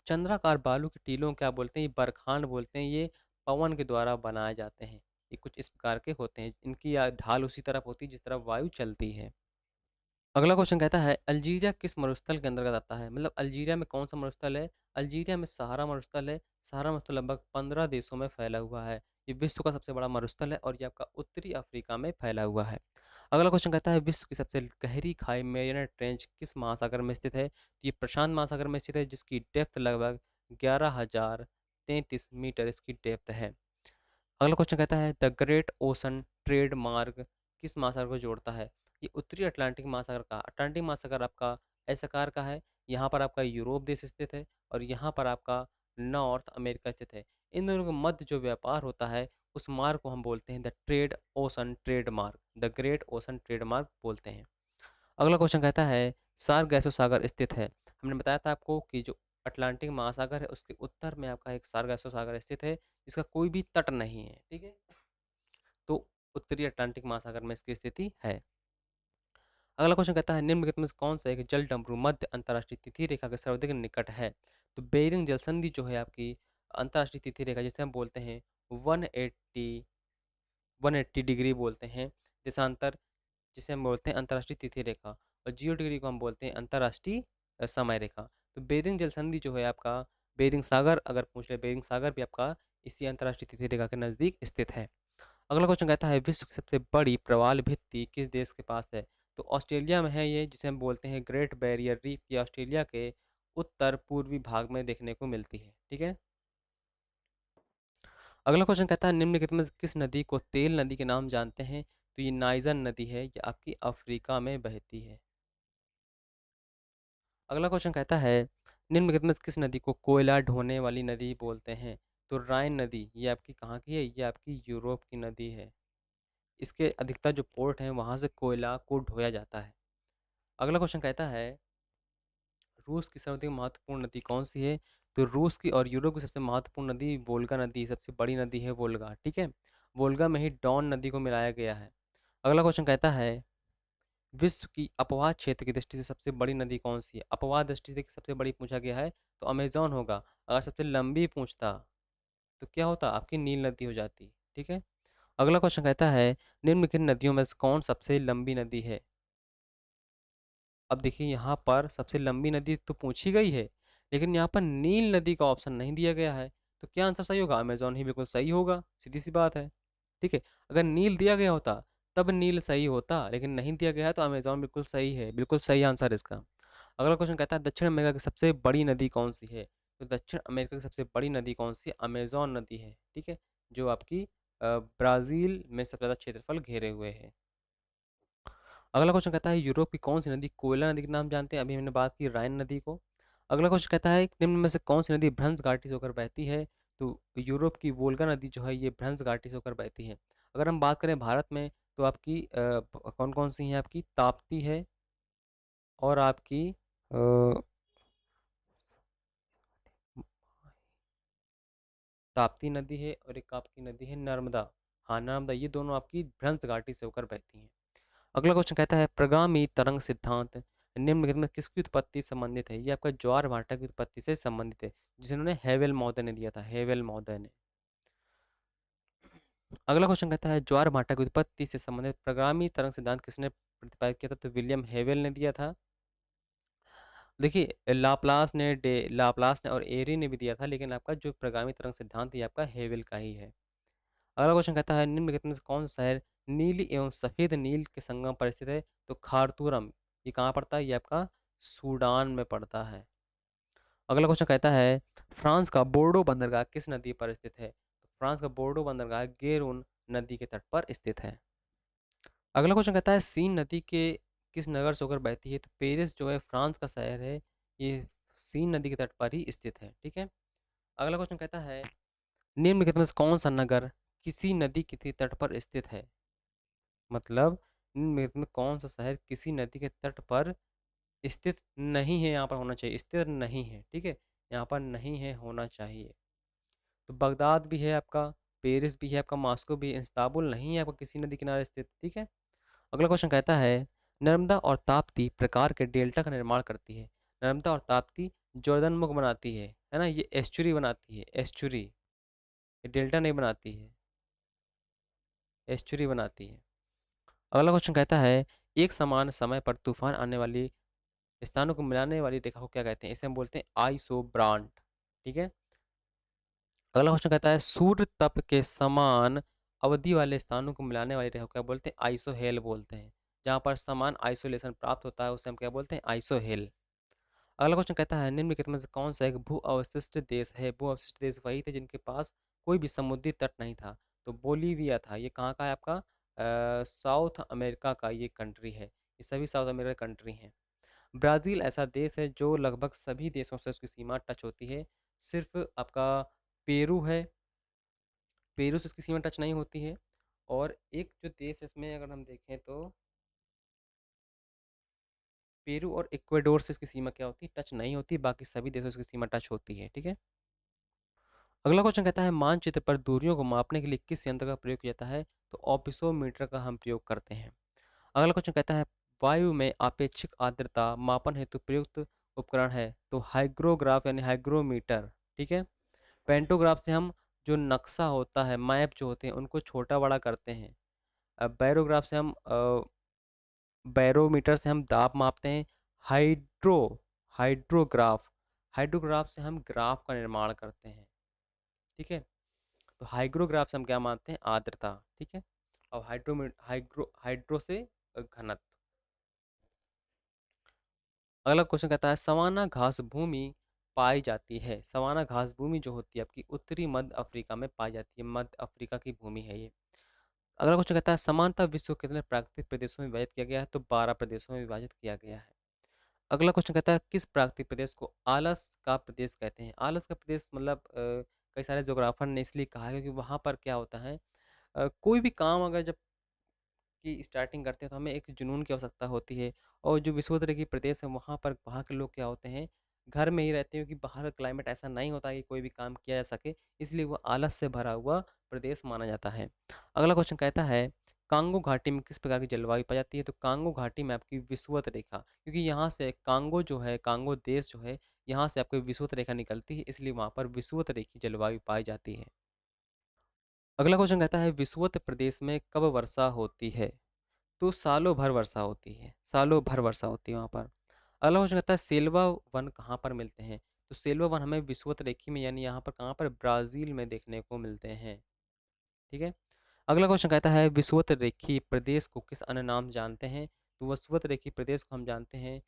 चंद्राकार बालू के टीलों को क्या बोलते हैं? ये बरखान बोलते हैं। ये पवन के द्वारा बनाए जाते हैं। ये कुछ इस प्रकार के होते हैं, इनकी ढाल उसी तरफ होती है जिस तरफ वायु चलती है। अगला क्वेश्चन कहता है अल्जीरिया किस मरुस्थल के अंतर्गत आता है? मतलब अल्जीरिया में कौन सा मरुस्थल है? अल्जीरिया में सहारा मरुस्थल है। सहारा मरुस्थल लगभग 15 देशों में फैला हुआ है। ये विश्व का सबसे बड़ा मरुस्थल है और ये आपका उत्तरी अफ्रीका में फैला हुआ है। अगला क्वेश्चन कहता है विश्व की सबसे गहरी खाई मेरियाना ट्रेंच किस महासागर में स्थित है? तो ये प्रशांत महासागर में स्थित है जिसकी डेप्थ लगभग 11,033 मीटर इसकी डेप्थ है। अगला क्वेश्चन कहता है द ग्रेट ओशन ट्रेड मार्ग किस महासागर को जोड़ता है? ये उत्तरी अटलांटिक महासागर का, अटलांटिक महासागर आपका ऐसा आकार का है। यहाँ पर आपका यूरोप देश स्थित है और यहाँ पर आपका नॉर्थ अमेरिका स्थित है। इन दोनों के मध्य जो व्यापार होता है उस मार्ग को हम बोलते हैं द ट्रेड ओशन ट्रेड मार्ग, द ग्रेट ओशन ट्रेड मार्ग बोलते हैं। अगला क्वेश्चन कहता है सार्गासो सागर स्थित है। हमने बताया था आपको कि जो अटलांटिक महासागर है उसके उत्तर में आपका एक सार्गासो सागर स्थित है जिसका कोई भी तट नहीं है, ठीक है। तो उत्तरी अटलांटिक महासागर में इसकी स्थिति है। अगला क्वेश्चन कहता है निम्नलिखित में से कौन सा एक जल डमरू मध्य अंतर्राष्ट्रीय तिथि रेखा के सर्वाधिक निकट है? तो बेरिंग जल संधि जो है आपकी अंतर्राष्ट्रीय तिथि रेखा जिसे हम बोलते हैं 180 डिग्री बोलते हैं देशांतर, जिसे हम बोलते हैं अंतर्राष्ट्रीय तिथि रेखा, और 0 डिग्री को हम बोलते हैं अंतर्राष्ट्रीय समय रेखा। तो बेरिंग जल संधि जो है आपका, बेरिंग सागर अगर पूछ ले, बेरिंग सागर भी आपका इसी अंतर्राष्ट्रीय तिथि रेखा के नज़दीक स्थित है। अगला क्वेश्चन कहता है विश्व की सबसे बड़ी प्रवाल भित्ति किस देश के पास है? तो ऑस्ट्रेलिया में है ये, जिसे हम बोलते हैं ग्रेट बैरियर रीफ। ये ऑस्ट्रेलिया के उत्तर पूर्वी भाग में देखने को मिलती है, ठीक है। अगला क्वेश्चन कहता है निम्नलिखित में से किस नदी को तेल नदी के नाम जानते हैं? तो ये नाइजर नदी है, ये आपकी अफ्रीका में बहती है। अगला क्वेश्चन कहता है निम्नलिखित में से किस नदी को कोयला ढोने वाली नदी बोलते हैं? तो राइन नदी ये आपकी कहाँ की है? ये आपकी यूरोप की नदी है। इसके अधिकतर जो पोर्ट हैं वहाँ से कोयला को ढोया जाता है। अगला क्वेश्चन कहता है रूस की सर्वाधिक महत्वपूर्ण नदी कौन सी है? तो रूस की और यूरोप की सबसे महत्वपूर्ण नदी वोल्गा नदी, सबसे बड़ी नदी है वोल्गा, ठीक है। वोल्गा में ही डॉन नदी को मिलाया गया है। अगला क्वेश्चन कहता है विश्व की अपवाद क्षेत्र की दृष्टि से सबसे बड़ी नदी कौन सी है? अपवाद दृष्टि से सबसे बड़ी पूछा गया है तो अमेजोन होगा। अगर सबसे लंबी पूछता तो क्या होता? आपकी नील नदी हो जाती, ठीक है। अगला क्वेश्चन कहता है निम्नलिखित नदियों में से कौन सबसे लंबी नदी है? अब देखिए यहाँ पर सबसे लंबी नदी तो पूछी गई है, लेकिन यहाँ पर नील नदी का ऑप्शन नहीं दिया गया है। तो क्या आंसर सही होगा? अमेजोन ही बिल्कुल सही होगा, सीधी सी बात है, ठीक है। अगर नील दिया गया होता तब नील सही होता, लेकिन नहीं दिया गया है तो अमेजोन बिल्कुल सही है, बिल्कुल सही आंसर इसका। अगला क्वेश्चन कहता है दक्षिण अमेरिका की सबसे बड़ी नदी कौन सी है? तो दक्षिण अमेरिका की सबसे बड़ी नदी कौन सी है? अमेजोन नदी है, ठीक है, जो आपकी ब्राज़ील में सबसे ज़्यादा क्षेत्रफल घेरे हुए है। अगला क्वेश्चन कहता है यूरोप की कौन सी नदी कोयला नदी के नाम जानते हैं? अभी हमने बात की राइन नदी को। अगला क्वेश्चन कहता है निम्न में से कौन सी नदी भ्रंश घाटी से होकर बहती है? तो यूरोप की वोल्गा नदी जो है ये भ्रंश घाटी से होकर बहती है। अगर हम बात करें भारत में तो आपकी कौन कौन सी हैं? आपकी ताप्ती है, और आपकी ताप्ती नदी है, और एक आपकी नदी है नर्मदा। हाँ, नर्मदा, ये दोनों आपकी भ्रंश घाटी से होकर बहती हैं। अगला क्वेश्चन कहता है प्रगामी तरंग सिद्धांत निम्नलिखित में किसकी उत्पत्ति संबंधित है? ये आपका ज्वार भाटा की उत्पत्ति से संबंधित है, जिन्होंने हेवेल महोदय ने दिया था, हेवेल महोदय ने। अगला क्वेश्चन कहता है ज्वार भाटा की उत्पत्ति से संबंधित प्रगामी तरंग सिद्धांत किसने प्रतिपादित किया था? तो विलियम हेवेल ने दिया था। देखिए लाप्लास ने और एरी ने भी दिया था, लेकिन आपका जो प्रगामी तरंग सिद्धांत ये आपका हेवेल का ही है। अगला क्वेश्चन कहता है निम्नलिखित में से कौन सा शहर नीली एवं सफेद नील के संगम पर स्थित है? तो खार्तूरम, ये कहाँ पड़ता है? ये आपका सूडान में पड़ता है। अगला क्वेश्चन कहता है फ्रांस का बोर्डो बंदरगाह किस नदी पर स्थित है? तो फ्रांस का बोर्डो बंदरगाह गेरून नदी के तट पर स्थित है। अगला क्वेश्चन कहता है सीन नदी के किस नगर से होकर बहती है? तो पेरिस जो है फ्रांस का शहर है, ये सीन नदी के तट पर ही स्थित है, ठीक है। अगला क्वेश्चन कहता है निम्नलिखित में से कौन सा नगर किसी नदी के तट पर स्थित है? मतलब निम्नलिखित में कौन सा शहर किसी नदी के तट पर स्थित नहीं है? यहाँ पर होना चाहिए, स्थित नहीं है, ठीक है, यहाँ पर नहीं है, होना चाहिए। तो बगदाद भी है आपका, पेरिस भी है आपका, मॉस्को भी है, इस्तांबुल नहीं है आपका किसी नदी किनारे स्थित, ठीक है। अगला क्वेश्चन कहता है नर्मदा और ताप्ती प्रकार के डेल्टा का निर्माण करती है। नर्मदा और ताप्ती जॉर्दन मुख बनाती है ना, ये एस्चुरी बनाती है, एस्चुरी, ये डेल्टा नहीं बनाती है, एस्चुरी बनाती है। अगला क्वेश्चन कहता है एक समान समय पर तूफान आने वाली स्थानों को मिलाने वाली रेखा को क्या कहते हैं? इसे हम बोलते हैं आइसोब्रांट, ठीक है। अगला क्वेश्चन कहता है सूर्य तप के समान अवधि वाले स्थानों को मिलाने वाली रेखा को क्या बोलते हैं? आइसोहेल बोलते हैं। जहाँ पर समान आइसोलेशन प्राप्त होता है उसे हम क्या बोलते हैं? आइसोहेल। अगला क्वेश्चन कहता है निम्नलिखित में से कौन सा एक भू अवशिष्ट देश है? भू अवशिष्ट देश वही थे जिनके पास कोई भी समुद्री तट नहीं था। तो बोलीविया था, ये कहाँ का है आपका? साउथ अमेरिका का ये कंट्री है, ये सभी साउथ अमेरिका कंट्री हैं। ब्राज़ील ऐसा देश है जो लगभग सभी देशों से उसकी सीमा टच होती है, सिर्फ आपका पेरू है, पेरू से उसकी सीमा टच नहीं होती है। और एक जो देश है इसमें अगर हम देखें तो पेरू और इक्वाडोर से इसकी सीमा क्या होती है? टच नहीं होती, बाकी सभी देशों से इसकी सीमा टच होती है, ठीक है। अगला क्वेश्चन कहता है मानचित्र पर दूरियों को मापने के लिए किस यंत्र का प्रयोग किया जाता है? तो ऑप्टिसोमीटर का हम प्रयोग करते हैं। अगला क्वेश्चन कहता है वायु में आपेक्षिक आर्द्रता मापन हेतु प्रयुक्त उपकरण है? तो हाइग्रोग्राफ यानी हाइग्रोमीटर, ठीक है। पेंटोग्राफ से हम जो नक्शा होता है, मैप जो होते हैं उनको छोटा बड़ा करते हैं। अब बैरोग्राफ से हम बैरोमीटर से हम दाब मापते हैं। हाइड्रो हाइड्रोग्राफ हाइड्रोग्राफ से हम ग्राफ का निर्माण करते हैं, ठीक है। तो हाइग्रोग्राफ से हम क्या मानते हैं? आर्द्रता, ठीक है। और हाइड्रो से घनत्व। अगला क्वेश्चन कहता है सवाना घास भूमि पाई जाती है? सवाना घास भूमि जो होती है आपकी उत्तरी मध्य अफ्रीका में पाई जाती है, मध्य अफ्रीका की भूमि है ये। अगला क्वेश्चन कहता है समानता विश्व को कितने प्राकृतिक प्रदेशों में विभाजित किया गया है? तो 12 प्रदेशों में विभाजित किया गया है। अगला क्वेश्चन कहता है किस प्राकृतिक प्रदेश को आलस का प्रदेश कहते हैं? आलस का प्रदेश मतलब कई सारे जोग्राफर ने इसलिए कहा है क्योंकि वहाँ पर क्या होता है, कोई भी काम अगर जब की स्टार्टिंग करते हैं तो हमें एक जुनून की आवश्यकता होती है। और जो विषुवत प्रदेश है वहाँ पर वहाँ के लोग क्या होते हैं, घर में ही रहते हैं क्योंकि बाहर का क्लाइमेट ऐसा नहीं होता कि कोई भी काम किया जा सके, इसलिए वो आलस से भरा हुआ प्रदेश माना जाता है। अगला क्वेश्चन कहता है कांगो घाटी में किस प्रकार की जलवायु पाई जाती है? तो कांगो घाटी में आपकी विषुवत रेखा, क्योंकि यहाँ से कांगो जो है, कांगो देश जो है, यहाँ से आपकी विषुवत रेखा निकलती है, इसलिए वहाँ पर विषुवत रेखी जलवायु पाई जाती है। अगला क्वेश्चन कहता है विषुवत प्रदेश में कब वर्षा होती है? तो सालों भर वर्षा होती है, सालों भर वर्षा होती है वहाँ पर। अगला क्वेश्चन कहता है सेल्वा वन कहाँ पर मिलते हैं? तो सेल्वा वन हमें विषुवत रेखी में यानी यहाँ पर कहाँ पर? ब्राज़ील में देखने को मिलते हैं, ठीक है। अगला क्वेश्चन कहता है विषुवत रेखीय प्रदेश को किस अन्य नाम से जानते हैं? तो विषुवत रेखीय प्रदेश को हम जानते हैं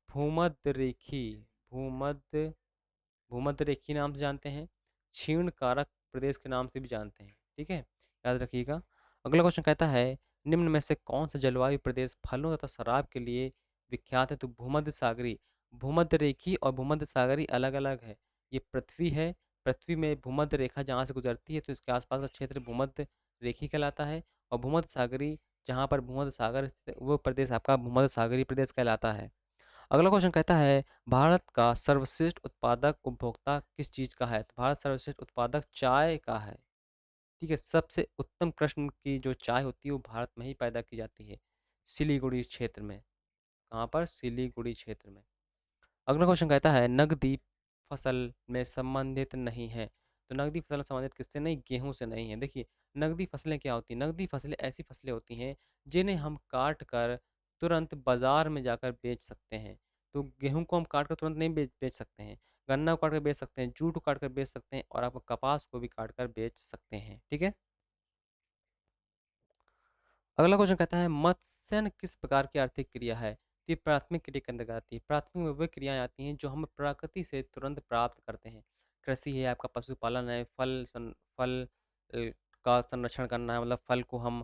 भूमध्य रेखीय भूमध्य भूमध्य रेखीय नाम से जानते हैं, क्षीण कारक प्रदेश के नाम से भी जानते हैं। ठीक है, याद रखिएगा। अगला क्वेश्चन कहता है निम्न में से कौन सा जलवायु प्रदेश फलों तथा शराब के लिए विख्यात है? तो भूमध्य सागरी। भूमध्य रेखीय और भूमध्य सागरी अलग अलग है। ये पृथ्वी है, पृथ्वी में भूमध्य रेखा जहाँ से गुजरती है तो इसके आसपास का क्षेत्र भूमध्य रेखीय कहलाता है। और भूमध्य सागरी, जहाँ पर भूमध्य सागर स्थित है, वो प्रदेश आपका भूमध्य सागरीय प्रदेश कहलाता है। अगला क्वेश्चन कहता है भारत का सर्वश्रेष्ठ उत्पादक उपभोक्ता किस चीज़ का है? तो भारत सर्वश्रेष्ठ उत्पादक चाय का है। ठीक है, सबसे उत्तम किस्म की जो चाय होती है वो भारत में ही पैदा की जाती है, सिलीगुड़ी क्षेत्र में। कहाँ पर? सिलीगुड़ी क्षेत्र में। अगला क्वेश्चन कहता है नकदी फसल में संबंधित नहीं है। तो नकदी फसल संबंधित किससे नहीं? गेहूं से नहीं है। देखिए, नकदी फसलें क्या होती हैं? नकदी फसलें ऐसी फसलें होती हैं जिन्हें हम काट कर तुरंत बाजार में जाकर बेच सकते हैं। तो गेहूं को हम काट कर तुरंत नहीं बेच बेच सकते हैं, गन्ना को काट कर बेच सकते हैं, जूट को काट कर बेच सकते हैं, और आपको कपास को भी काट कर बेच सकते हैं। ठीक है, अगला क्वेश्चन कहता है मत्स्यन किस प्रकार की आर्थिक क्रिया है? तो ये प्राथमिक क्रिया के अंतर्गत आती है। प्राथमिक में वे क्रियाएं आती हैं जो हम प्रकृति से तुरंत प्राप्त करते हैं। कृषि है, आपका पशुपालन है, फल का संरक्षण करना है, मतलब फल को हम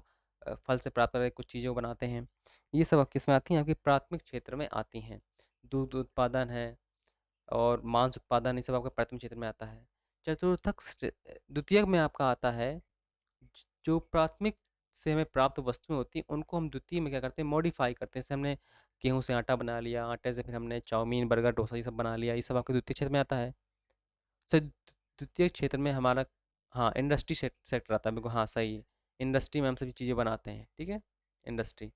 फल से प्राप्त करके कुछ चीज़ें बनाते हैं। ये सब किस में आती हैं? आपकी प्राथमिक क्षेत्र में आती हैं। दूध उत्पादन है और मांस उत्पादन, ये सब आपके प्राथमिक क्षेत्र में आता है। द्वितीयक में आपका आता है जो प्राथमिक से हमें प्राप्त वस्तुएं होती हैं उनको हम द्वितीय में क्या करते हैं? मॉडिफाई करते हैं। जैसे हमने गेहूं से आटा बना लिया, आटे से फिर हमने चाउमीन, बर्गर, डोसा ये सब बना लिया, ये सब आपके द्वितीय क्षेत्र में आता है। सर, द्वितीय क्षेत्र में हमारा, हाँ, इंडस्ट्री सेक्टर आता है। बिल्कुल, हाँ, सही है। इंडस्ट्री में हम सभी चीज़ें बनाते हैं। ठीक है, इंडस्ट्री।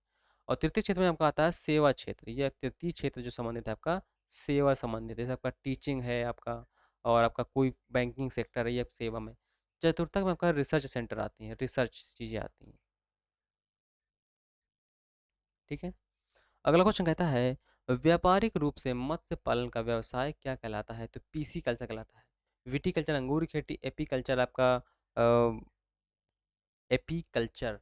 और तृतीय क्षेत्र में आपका आता है सेवा क्षेत्र। यह तृतीय क्षेत्र जो संबंधित है आपका सेवा संबंधित है। जैसे आपका टीचिंग है आपका, और आपका कोई बैंकिंग सेक्टर है, ये सेवा में। चतुर्थक में आपका रिसर्च सेंटर आती हैं, रिसर्च चीज़ें आती हैं। ठीक है, अगला क्वेश्चन कहता है व्यापारिक रूप से मत्स्य पालन का व्यवसाय क्या कहलाता है? तो पीसी कल्चर कहलाता है। विटीकल्चर अंगूर की खेती, एपीकल्चर आपका एपीकल्चर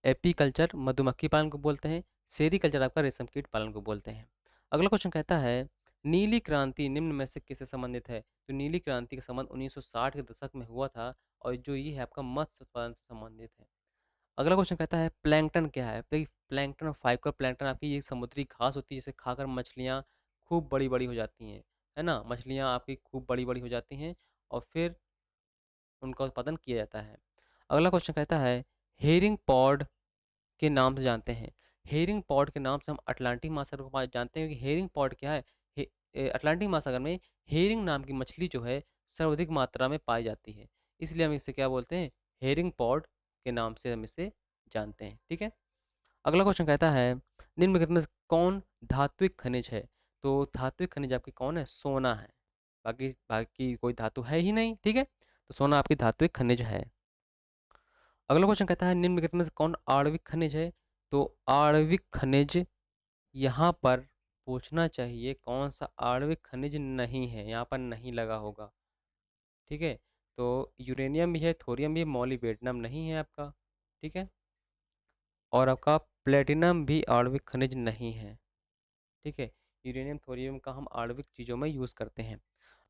एपीकल्चर मधुमक्खी पालन को बोलते हैं। सेरीकल्चर आपका रेशम कीट पालन को बोलते हैं। अगला क्वेश्चन कहता है नीली क्रांति निम्न में से किससे संबंधित है? तो नीली क्रांति का संबंध 1960 के दशक में हुआ था, और जो ये है आपका मत्स्य उत्पादन से संबंधित है। अगला क्वेश्चन कहता है प्लैंकटन क्या है? तो प्लैंकटन और फाइबर प्लैंकटन आपकी ये समुद्री घास होती है जिसे खाकर मछलियाँ खूब बड़ी बड़ी हो जाती हैं, है ना? मछलियाँ आपकी खूब बड़ी बड़ी हो जाती हैं और फिर उनका उत्पादन किया जाता है। अगला क्वेश्चन कहता है हेरिंग पॉड के नाम से जानते हैं। हेरिंग पॉड के नाम से हम अटलांटिक महासागर को जानते हैं कि हेरिंग पॉड क्या है? अटलांटिक महासागर में हेरिंग नाम की मछली जो है सर्वाधिक मात्रा में पाई जाती है, इसलिए हम इसे क्या बोलते हैं? हेरिंग पॉड के नाम से हम इसे जानते हैं। ठीक है, अगला क्वेश्चन कहता है निम्नलिखित में से कौन धात्विक खनिज है? तो धात्विक खनिज आपकी कौन है? सोना है। बाकी बाकी कोई धातु है ही नहीं। ठीक है, तो सोना आपकी धात्विक खनिज है। अगला क्वेश्चन कहता है निम्नलिखित में से कौन आणविक खनिज है? तो आणविक खनिज, यहाँ पर पूछना चाहिए कौन सा आणविक खनिज नहीं है, यहाँ पर नहीं लगा होगा। ठीक है, तो यूरेनियम भी है, थोरियम भी है, मॉलिब्डेनम नहीं है आपका। ठीक है, और आपका प्लेटिनम भी आणविक खनिज नहीं है। ठीक है, यूरेनियम थोरियम का हम आणविक चीज़ों में यूज़ करते हैं।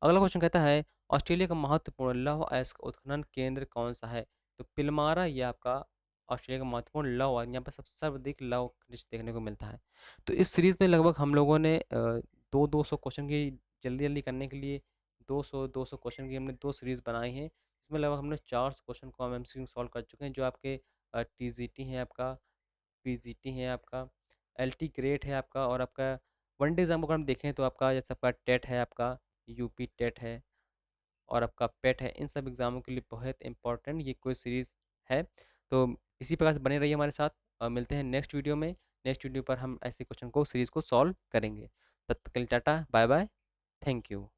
अगला क्वेश्चन कहता है ऑस्ट्रेलिया का महत्वपूर्ण लौह अयस्क उत्खनन केंद्र कौन सा है? तो पिलमारा, ये आपका ऑस्ट्रेलिया का महत्वपूर्ण लौह, यहाँ पर सबसे सर्वाधिक लौह खनिज देखने को मिलता है। तो इस सीरीज़ में लगभग हम लोगों ने 200 क्वेश्चन की जल्दी जल्दी करने के लिए 200 क्वेश्चन की हमने 2 सीरीज़ बनाई हैं। इसमें लगभग हमने 400 क्वेश्चन को हम एमसीक्यू सॉल्व कर चुके हैं, जो आपके टीजीटी हैं आपका, पीजीटी है आपका, एलटी ग्रेड है आपका, और आपका वनडे एग्जाम अगर हम देखें तो आपका जैसे आपका टेट है आपका, यूपी टेट है, और आपका पेट है, इन सब एग्ज़ामों के लिए बहुत इंपॉर्टेंट ये कोई सीरीज़ है। तो इसी प्रकार से बने रहिए हमारे साथ, और मिलते हैं नेक्स्ट वीडियो में। नेक्स्ट वीडियो पर हम ऐसे क्वेश्चन को सीरीज़ को सॉल्व करेंगे। तब तक के लिए tata bye bye, thank you.